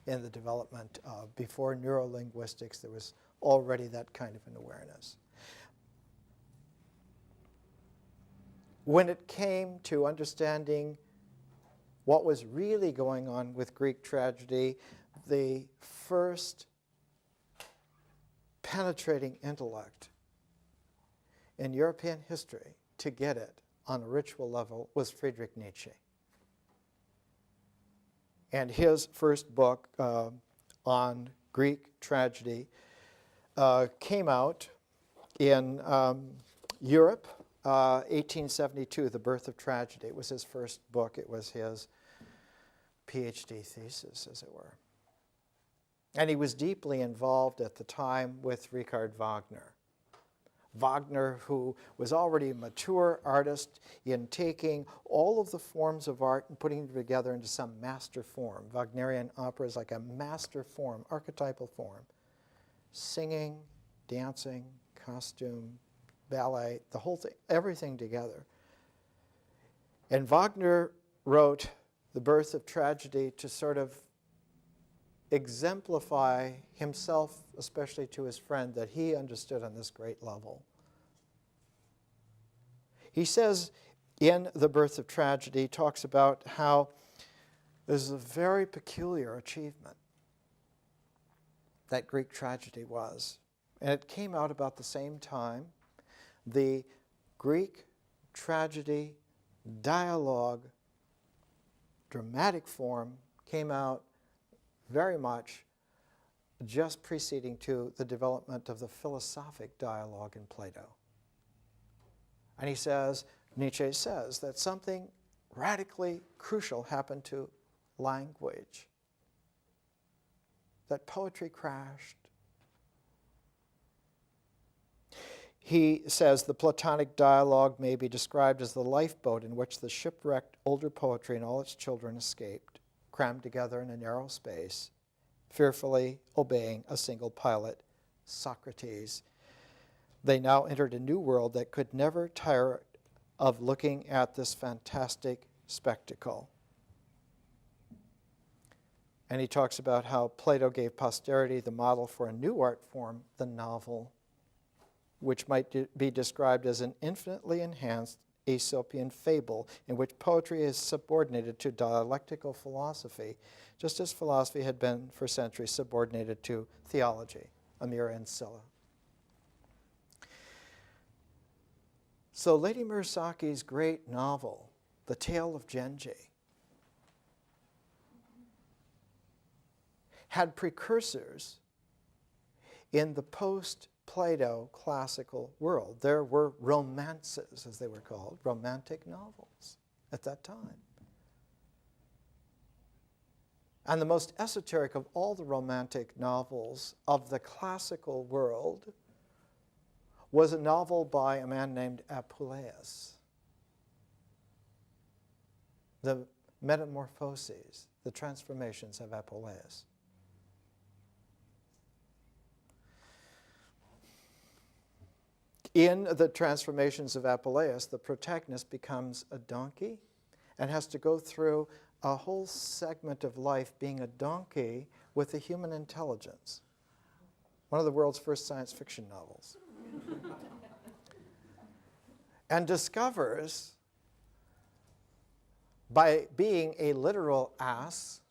In the development before neurolinguistics, there was already that kind of an awareness. When it came to understanding what was really going on with Greek tragedy, the first penetrating intellect in European history to get it on a ritual level was Friedrich Nietzsche. And his first book on Greek tragedy came out in Europe, 1872, The Birth of Tragedy. It was his first book. It was his PhD thesis, as it were. And he was deeply involved at the time with Richard Wagner. Wagner, who was already a mature artist in taking all of the forms of art and putting them together into some master form. Wagnerian opera is like a master form, archetypal form. Singing, dancing, costume, ballet, the whole thing, everything together. And Wagner wrote The Birth of Tragedy to sort of exemplify himself, especially to his friend, that he understood on this great level. He says in The Birth of Tragedy, talks about how this is a very peculiar achievement that Greek tragedy was. And it came out about the same time. The Greek tragedy dialogue, dramatic form, came out very much just preceding to the development of the philosophic dialogue in Plato. And he says, Nietzsche says, that something radically crucial happened to language, that poetry crashed. He says the Platonic dialogue may be described as the lifeboat in which the shipwrecked older poetry and all its children escaped, crammed together in a narrow space, fearfully obeying a single pilot, Socrates. They now entered a new world that could never tire of looking at this fantastic spectacle. And he talks about how Plato gave posterity the model for a new art form, the novel, which might be described as an infinitely enhanced Aesopian fable in which poetry is subordinated to dialectical philosophy, just as philosophy had been for centuries subordinated to theology, a mere ancilla. So Lady Murasaki's great novel, The Tale of Genji, had precursors in the post-Plato classical world. There were romances, as they were called, romantic novels at that time. And the most esoteric of all the romantic novels of the classical world was a novel by a man named Apuleius, The Metamorphoses, the Transformations of Apuleius. In the Transformations of Apuleius, the protagonist becomes a donkey and has to go through a whole segment of life being a donkey with a human intelligence. One of the world's first science fiction novels. And discovers, by being a literal ass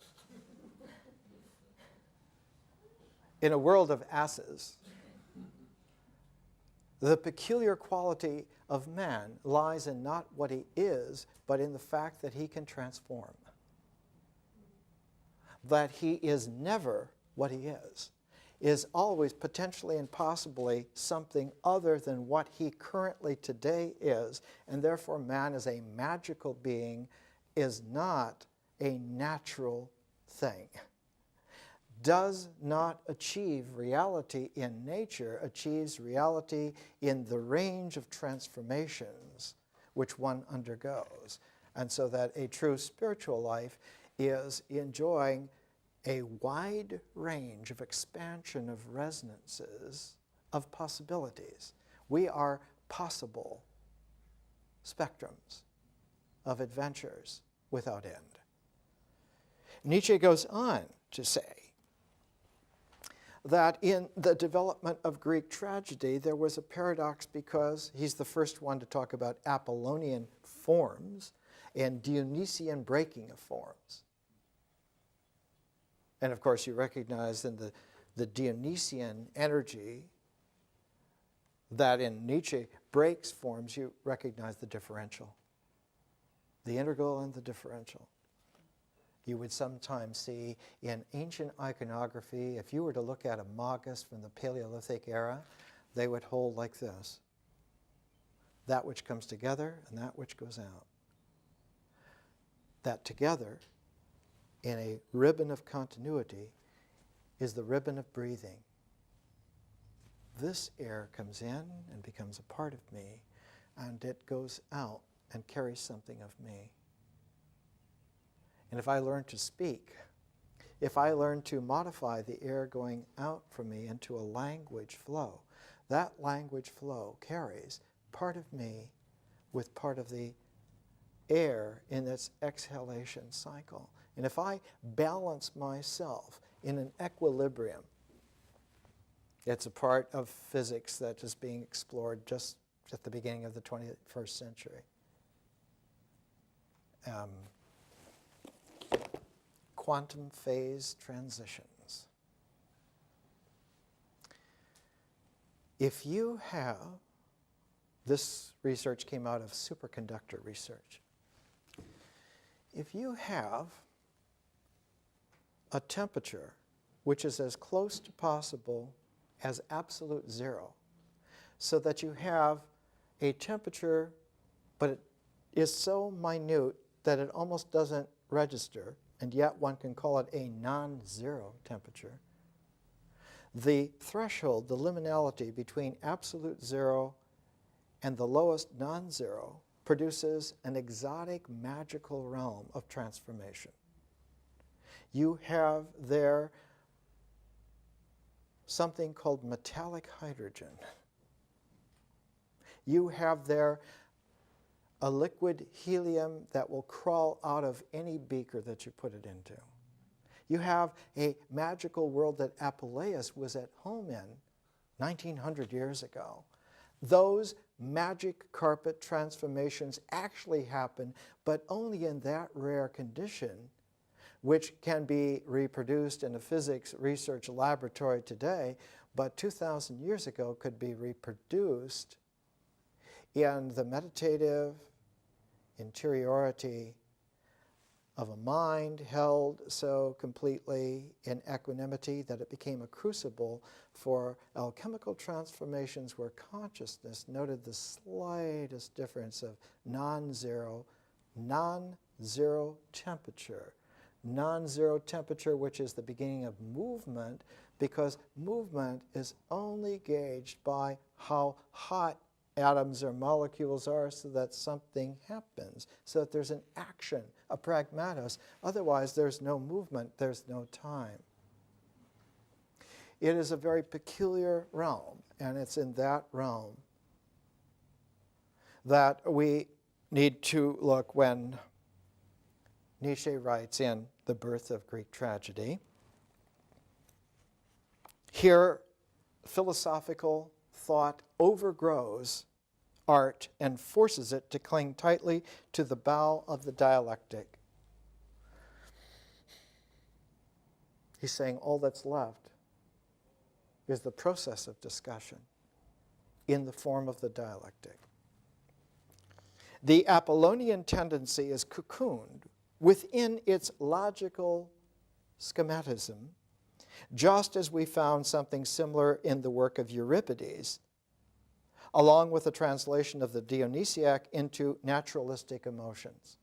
in a world of asses, the peculiar quality of man lies in not what he is, but in the fact that he can transform. That he is never what he is always potentially and possibly something other than what he currently today is, and therefore man as a magical being is not a natural thing. Does not achieve reality in nature, achieves reality in the range of transformations which one undergoes. And so that a true spiritual life is enjoying a wide range of expansion of resonances, of possibilities. We are possible spectrums of adventures without end. Nietzsche goes on to say that in the development of Greek tragedy, there was a paradox because he's the first one to talk about Apollonian forms and Dionysian breaking of forms. And of course, you recognize in the Dionysian energy that in Nietzsche breaks forms, you recognize the differential, the integral and the differential. You would sometimes see in ancient iconography, if you were to look at a magus from the Paleolithic era, they would hold like this: that which comes together and that which goes out. That together, in a ribbon of continuity, is the ribbon of breathing. This air comes in and becomes a part of me, and it goes out and carries something of me. And if I learn to speak, if I learn to modify the air going out from me into a language flow, that language flow carries part of me with part of the air in its exhalation cycle. And if I balance myself in an equilibrium. It's a part of physics that is being explored just at the beginning of the 21st century. Quantum phase transitions. If you have, this research came out of superconductor research. If you have a temperature which is as close to possible as absolute zero, so that you have a temperature, but it is so minute that it almost doesn't register, and yet one can call it a non-zero temperature. The threshold, the liminality between absolute zero and the lowest non-zero produces an exotic, magical realm of transformation. You have there something called metallic hydrogen. You have there a liquid helium that will crawl out of any beaker that you put it into. You have a magical world that Apuleius was at home in 1900 years ago. Those magic carpet transformations actually happen, but only in that rare condition, which can be reproduced in a physics research laboratory today, but 2,000 years ago could be reproduced in the meditative interiority of a mind held so completely in equanimity that it became a crucible for alchemical transformations where consciousness noted the slightest difference of non-zero temperature. Non-zero temperature, which is the beginning of movement, because movement is only gauged by how hot atoms or molecules are, so that something happens, so that there's an action, a pragmatos. Otherwise, there's no movement, there's no time. It is a very peculiar realm, and it's in that realm that we need to look when Nietzsche writes in The Birth of Greek Tragedy. Here, philosophical thought overgrows art and forces it to cling tightly to the bough of the dialectic. He's saying all that's left is the process of discussion in the form of the dialectic. The Apollonian tendency is cocooned within its logical schematism, just as we found something similar in the work of Euripides, along with the translation of the Dionysiac into naturalistic emotions.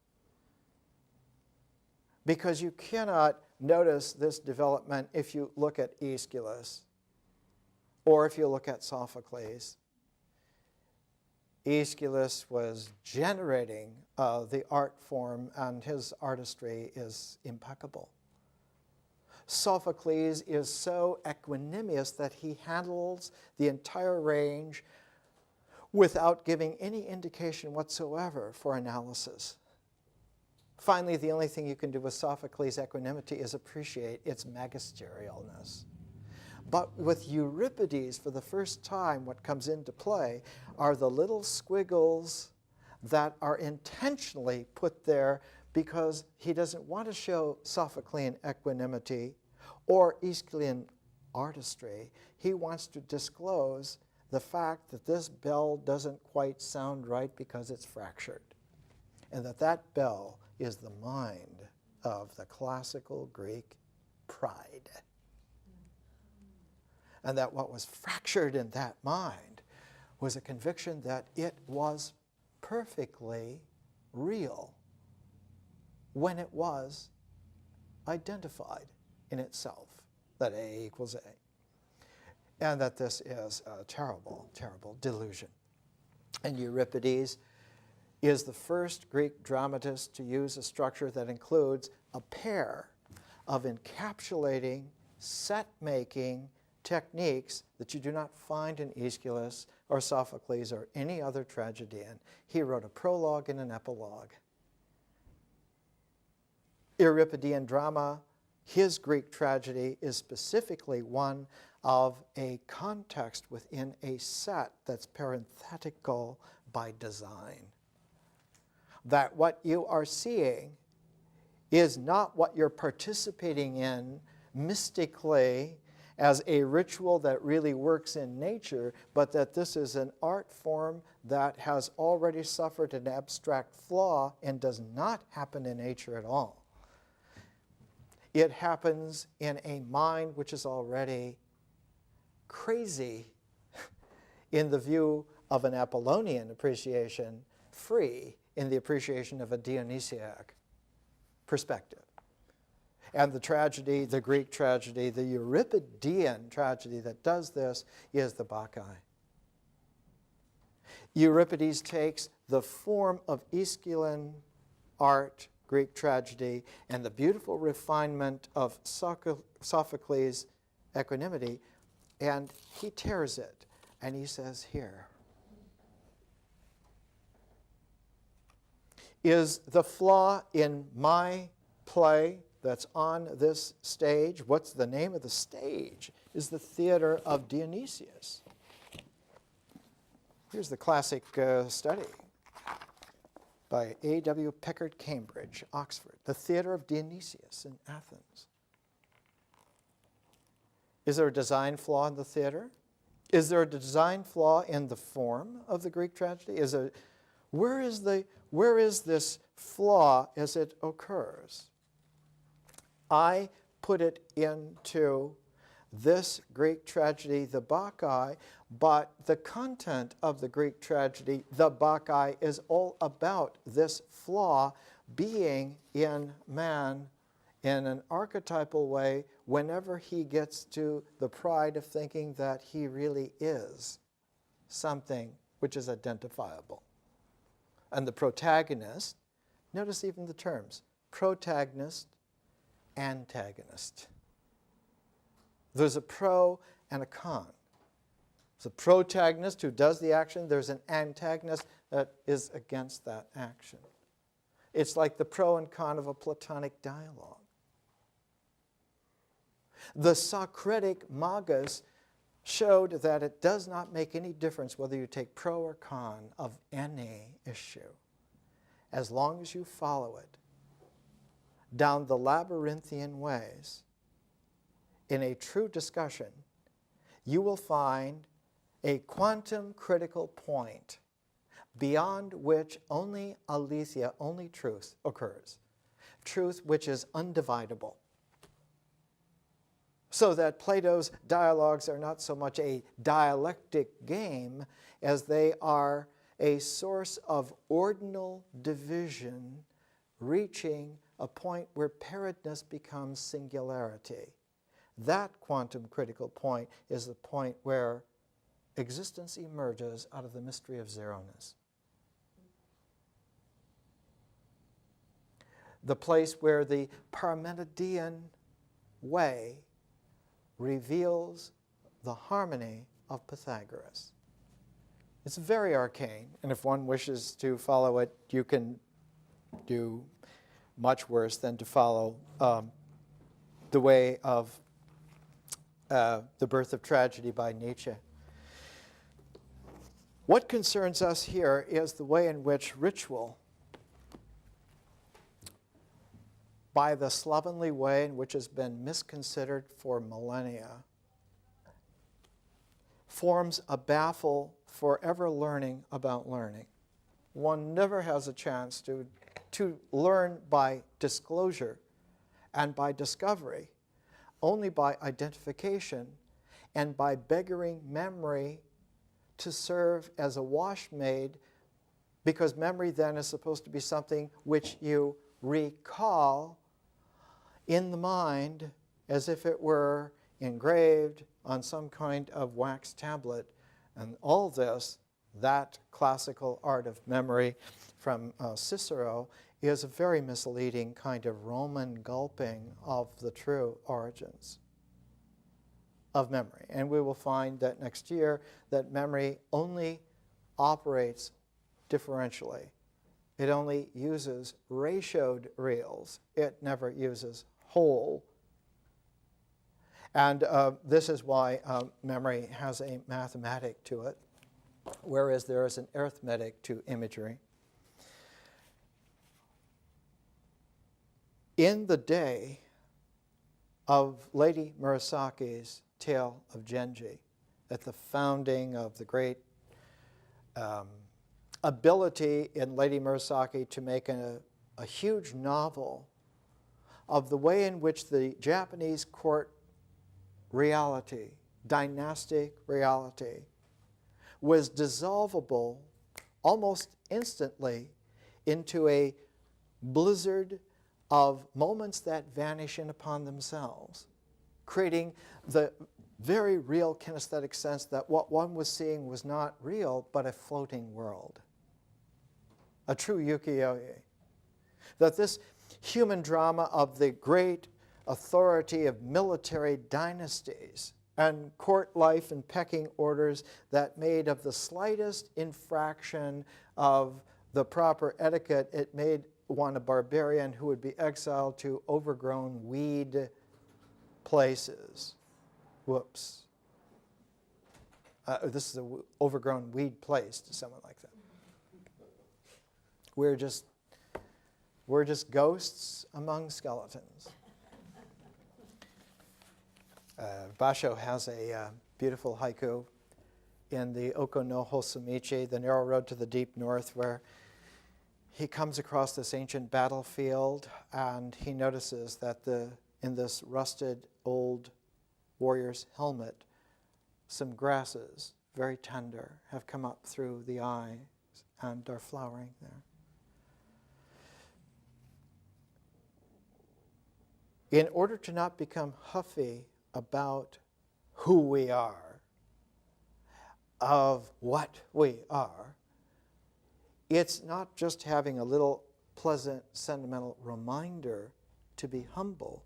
Because you cannot notice this development if you look at Aeschylus or if you look at Sophocles. Aeschylus was generating the art form, and his artistry is impeccable. Sophocles is so equanimous that he handles the entire range without giving any indication whatsoever for analysis. Finally, the only thing you can do with Sophocles' equanimity is appreciate its magisterialness. But with Euripides, for the first time, what comes into play are the little squiggles that are intentionally put there because he doesn't want to show Sophoclean equanimity or Aeschylean artistry. He wants to disclose the fact that this bell doesn't quite sound right because it's fractured, and that bell is the mind of the classical Greek pride. And that what was fractured in that mind was a conviction that it was perfectly real when it was identified in itself, that A equals A. And that this is a terrible, terrible delusion. And Euripides is the first Greek dramatist to use a structure that includes a pair of encapsulating, set-making techniques that you do not find in Aeschylus or Sophocles or any other tragedian. He wrote a prologue and an epilogue. Euripidean drama, his Greek tragedy is specifically one of a context within a set that's parenthetical by design. That what you are seeing is not what you're participating in mystically as a ritual that really works in nature, but that this is an art form that has already suffered an abstract flaw and does not happen in nature at all. It happens in a mind which is already crazy in the view of an Apollonian appreciation, free in the appreciation of a Dionysiac perspective. And the tragedy, the Greek tragedy, the Euripidean tragedy that does this is the Bacchae. Euripides takes the form of Aeschylean art, Greek tragedy, and the beautiful refinement of Sophocles' equanimity, and he tears it, and he says, here is the flaw in my play that's on this stage. What's the name of the stage? Is the Theater of Dionysius. Here's the classic study by A.W. Pickard, Cambridge, Oxford. The Theater of Dionysius in Athens. Is there a design flaw in the theater? Is there a design flaw in the form of the Greek tragedy? Where is this flaw as it occurs? I put it into this Greek tragedy, the Bacchae, but the content of the Greek tragedy, the Bacchae, is all about this flaw being in man in an archetypal way whenever he gets to the pride of thinking that he really is something which is identifiable. And the protagonist, notice even the terms, protagonist, antagonist. There's a pro and a con. There's a protagonist who does the action. There's an antagonist that is against that action. It's like the pro and con of a Platonic dialogue. The Socratic magus showed that it does not make any difference whether you take pro or con of any issue, as long as you follow it down the labyrinthian ways. In a true discussion, you will find a quantum critical point beyond which only aletheia, only truth occurs. Truth which is undividable. So that Plato's dialogues are not so much a dialectic game as they are a source of ordinal division reaching a point where pairedness becomes singularity. That quantum critical point is the point where existence emerges out of the mystery of zeroness. The place where the Parmenidean way reveals the harmony of Pythagoras. It's very arcane, and if one wishes to follow it, you can do much worse than to follow the way of The Birth of Tragedy by Nietzsche. What concerns us here is the way in which ritual, by the slovenly way in which has been misconsidered for millennia, forms a baffle for ever learning about learning. One never has a chance to learn by disclosure and by discovery, only by identification and by beggaring memory to serve as a washmaid, because memory then is supposed to be something which you recall in the mind as if it were engraved on some kind of wax tablet. And all this, that classical art of memory from Cicero, is a very misleading kind of Roman gulping of the true origins of memory. And we will find that next year that memory only operates differentially. It only uses ratioed reals. It never uses whole And this is why memory has a mathematic to it, whereas there is an arithmetic to imagery. In the day of Lady Murasaki's tale of Genji, at the founding of the great ability in Lady Murasaki to make a huge novel of the way in which the Japanese court reality, dynastic reality, was dissolvable almost instantly into a blizzard of moments that vanish in upon themselves, creating the very real kinesthetic sense that what one was seeing was not real, but a floating world, a true ukiyo-e. That this human drama of the great authority of military dynasties and court life and pecking orders that made of the slightest infraction of the proper etiquette, it made one a barbarian who would be exiled to overgrown weed places. Whoops. This is an overgrown weed place to someone like that. We're just ghosts among skeletons. Bacchae has a beautiful haiku in the Oko no Hosamichi, the narrow road to the deep north, where he comes across this ancient battlefield and he notices that in this rusted old warrior's helmet, some grasses, very tender, have come up through the eyes and are flowering there. In order to not become huffy about who we are, of what we are, it's not just having a little pleasant, sentimental reminder to be humble.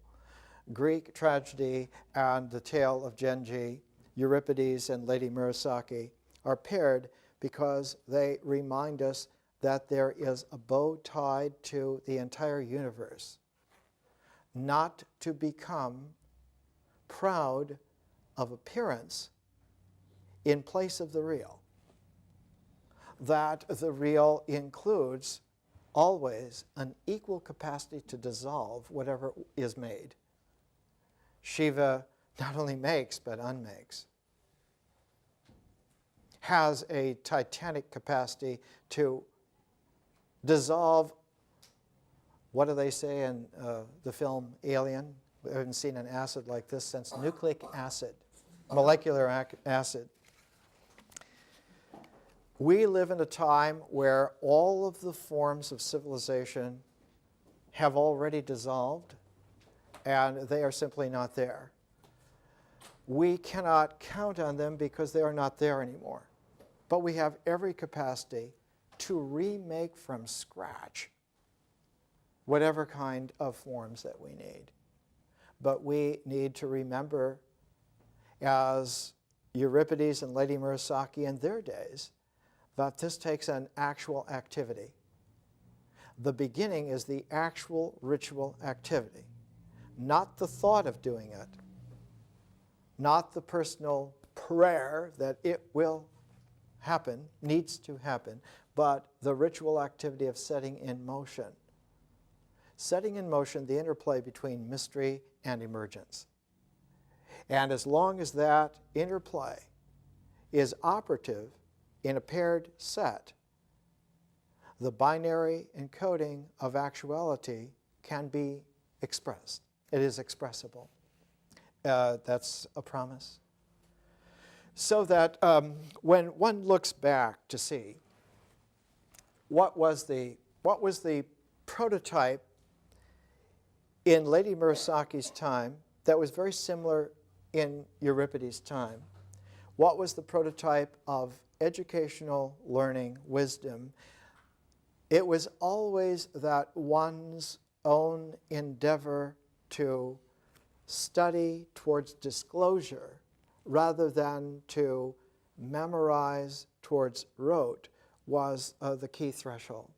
Greek tragedy and the tale of Genji, Euripides and Lady Murasaki are paired because they remind us that there is a bow tied to the entire universe, not to become proud of appearance in place of the real. That the real includes always an equal capacity to dissolve whatever is made. Shiva not only makes, but unmakes. Has a titanic capacity to dissolve, what do they say in the film Alien? We haven't seen an acid like this since nucleic acid, molecular acid. We live in a time where all of the forms of civilization have already dissolved, and they are simply not there. We cannot count on them because they are not there anymore. But we have every capacity to remake from scratch whatever kind of forms that we need. But we need to remember, as Euripides and Lady Murasaki in their days, that this takes an actual activity. The beginning is the actual ritual activity, not the thought of doing it, not the personal prayer that it will happen, needs to happen, but the ritual activity of setting in motion. Setting in motion the interplay between mystery and emergence. And as long as that interplay is operative in a paired set, the binary encoding of actuality can be expressed. It is expressible. That's a promise. So that when one looks back to see what was the prototype in Lady Murasaki's time that was very similar in Euripides' time, what was the prototype of educational learning wisdom, it was always that one's own endeavor to study towards disclosure rather than to memorize towards rote was the key threshold,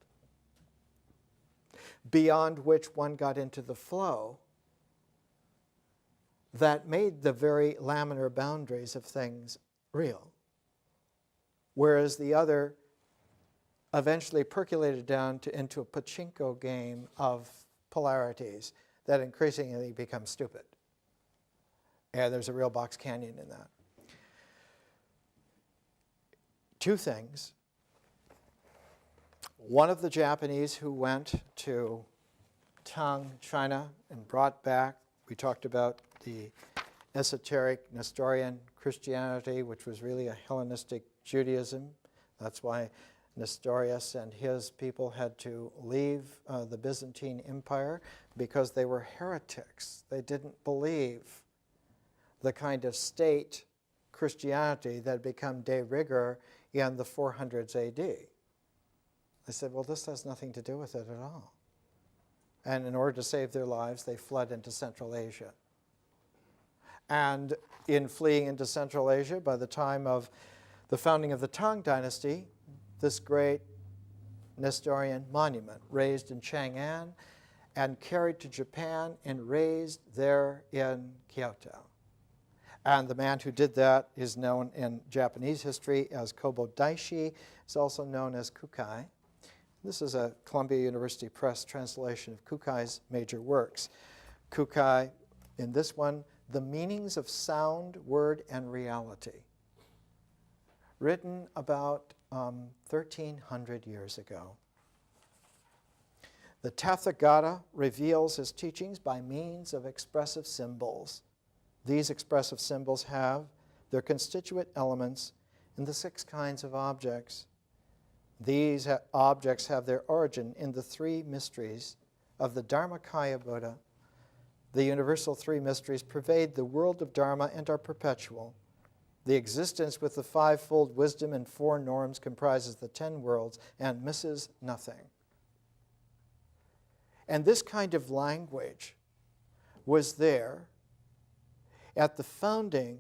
beyond which one got into the flow that made the very laminar boundaries of things real, whereas the other eventually percolated down into a pachinko game of polarities that increasingly become stupid. And there's a real box canyon in that. Two things. One of the Japanese who went to Tang, China, and brought back, we talked about the esoteric Nestorian Christianity, which was really a Hellenistic Judaism. That's why Nestorius and his people had to leave the Byzantine Empire, because they were heretics. They didn't believe the kind of state Christianity that had become de rigueur in the 400s AD. They said, well, this has nothing to do with it at all. And in order to save their lives, they fled into Central Asia. And in fleeing into Central Asia, by the time of the founding of the Tang Dynasty, this great Nestorian monument raised in Chang'an and carried to Japan and raised there in Kyoto. And the man who did that is known in Japanese history as Kobo Daishi. It's also known as Kukai. This is a Columbia University Press translation of Kukai's major works. Kukai, in this one, The Meanings of Sound, Word, and Reality, written about 1,300 years ago. The Tathagata reveals his teachings by means of expressive symbols. These expressive symbols have their constituent elements in the 6 kinds of objects. These objects have their origin in the 3 mysteries of the Dharmakaya Buddha. The universal 3 mysteries pervade the world of Dharma and are perpetual. The existence with the 5-fold wisdom and 4 norms comprises the 10 worlds and misses nothing. And this kind of language was there at the founding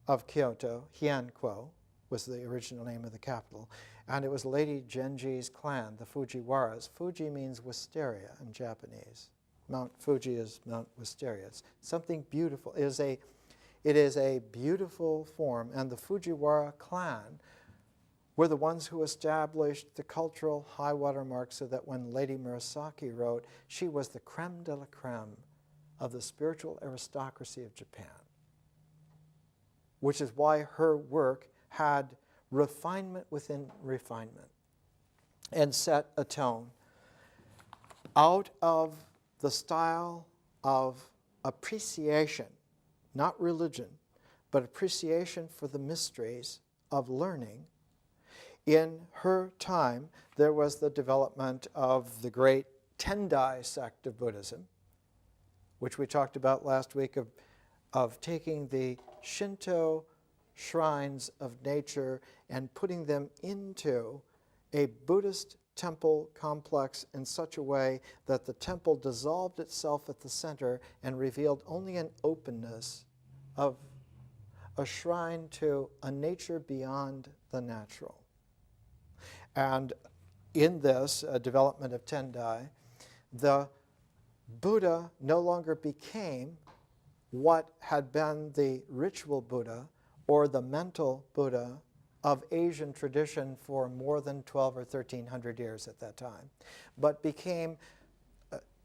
of Kyoto. Heian-kwo was the original name of the capital. And it was Lady Genji's clan, the Fujiwaras. Fuji means wisteria in Japanese. Mount Fuji is Mount Wisteria. It's something beautiful. It is a beautiful form. And the Fujiwara clan were the ones who established the cultural high water mark, so that when Lady Murasaki wrote, she was the creme de la creme of the spiritual aristocracy of Japan, which is why her work had refinement within refinement and set a tone out of the style of appreciation, not religion, but appreciation for the mysteries of learning. In her time, there was the development of the great Tendai sect of Buddhism, which we talked about last week, of taking the Shinto shrines of nature and putting them into a Buddhist temple complex in such a way that the temple dissolved itself at the center and revealed only an openness of a shrine to a nature beyond the natural. And in this development of Tendai, the Buddha no longer became what had been the ritual Buddha or the mental Buddha of Asian tradition for more than 12 or 1,300 years at that time, but became,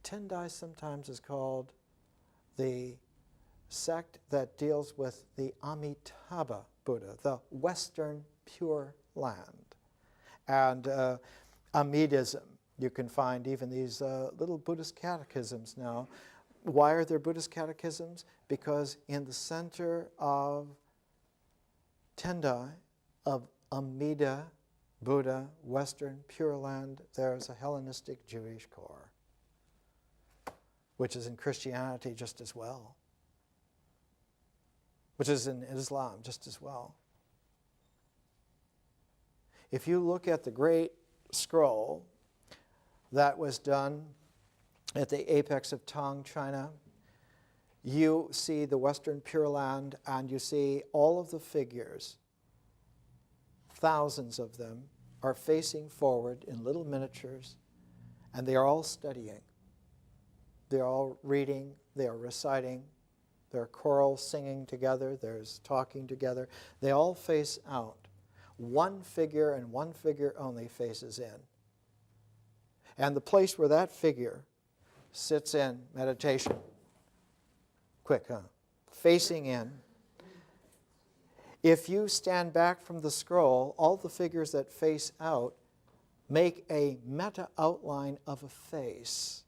Tendai sometimes is called the sect that deals with the Amitabha Buddha, the Western Pure Land. And Amidism, you can find even these little Buddhist catechisms now. Why are there Buddhist catechisms? Because in the center of Tendai, of Amida, Buddha, Western Pure Land, there's a Hellenistic Jewish core, which is in Christianity just as well, which is in Islam just as well. If you look at the great scroll that was done at the apex of Tang, China, you see the Western Pure Land, and you see all of the figures. Thousands of them are facing forward in little miniatures, and they are all studying. They are all reading, they are reciting, There are choral singing together, there's talking together. They all face out. One figure and one figure only faces in. And the place where that figure sits in meditation, quick, huh? Facing in. If you stand back from the scroll, all the figures that face out make a meta-outline of a face,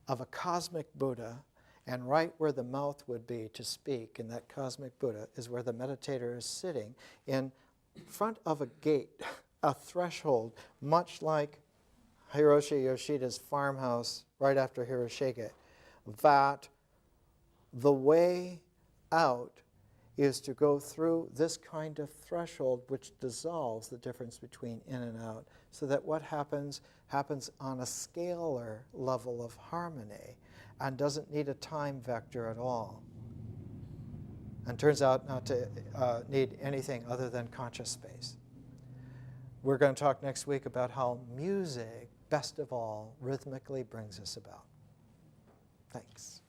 of a cosmic Buddha, and right where the mouth would be to speak in that cosmic Buddha is where the meditator is sitting in front of a gate, a threshold, much like Hiroshi Yoshida's farmhouse right after Hiroshige, that the way out is to go through this kind of threshold which dissolves the difference between in and out, so that what happens on a scalar level of harmony and doesn't need a time vector at all. And turns out not to need anything other than conscious space. We're going to talk next week about how music, best of all, rhythmically brings us about. Thanks.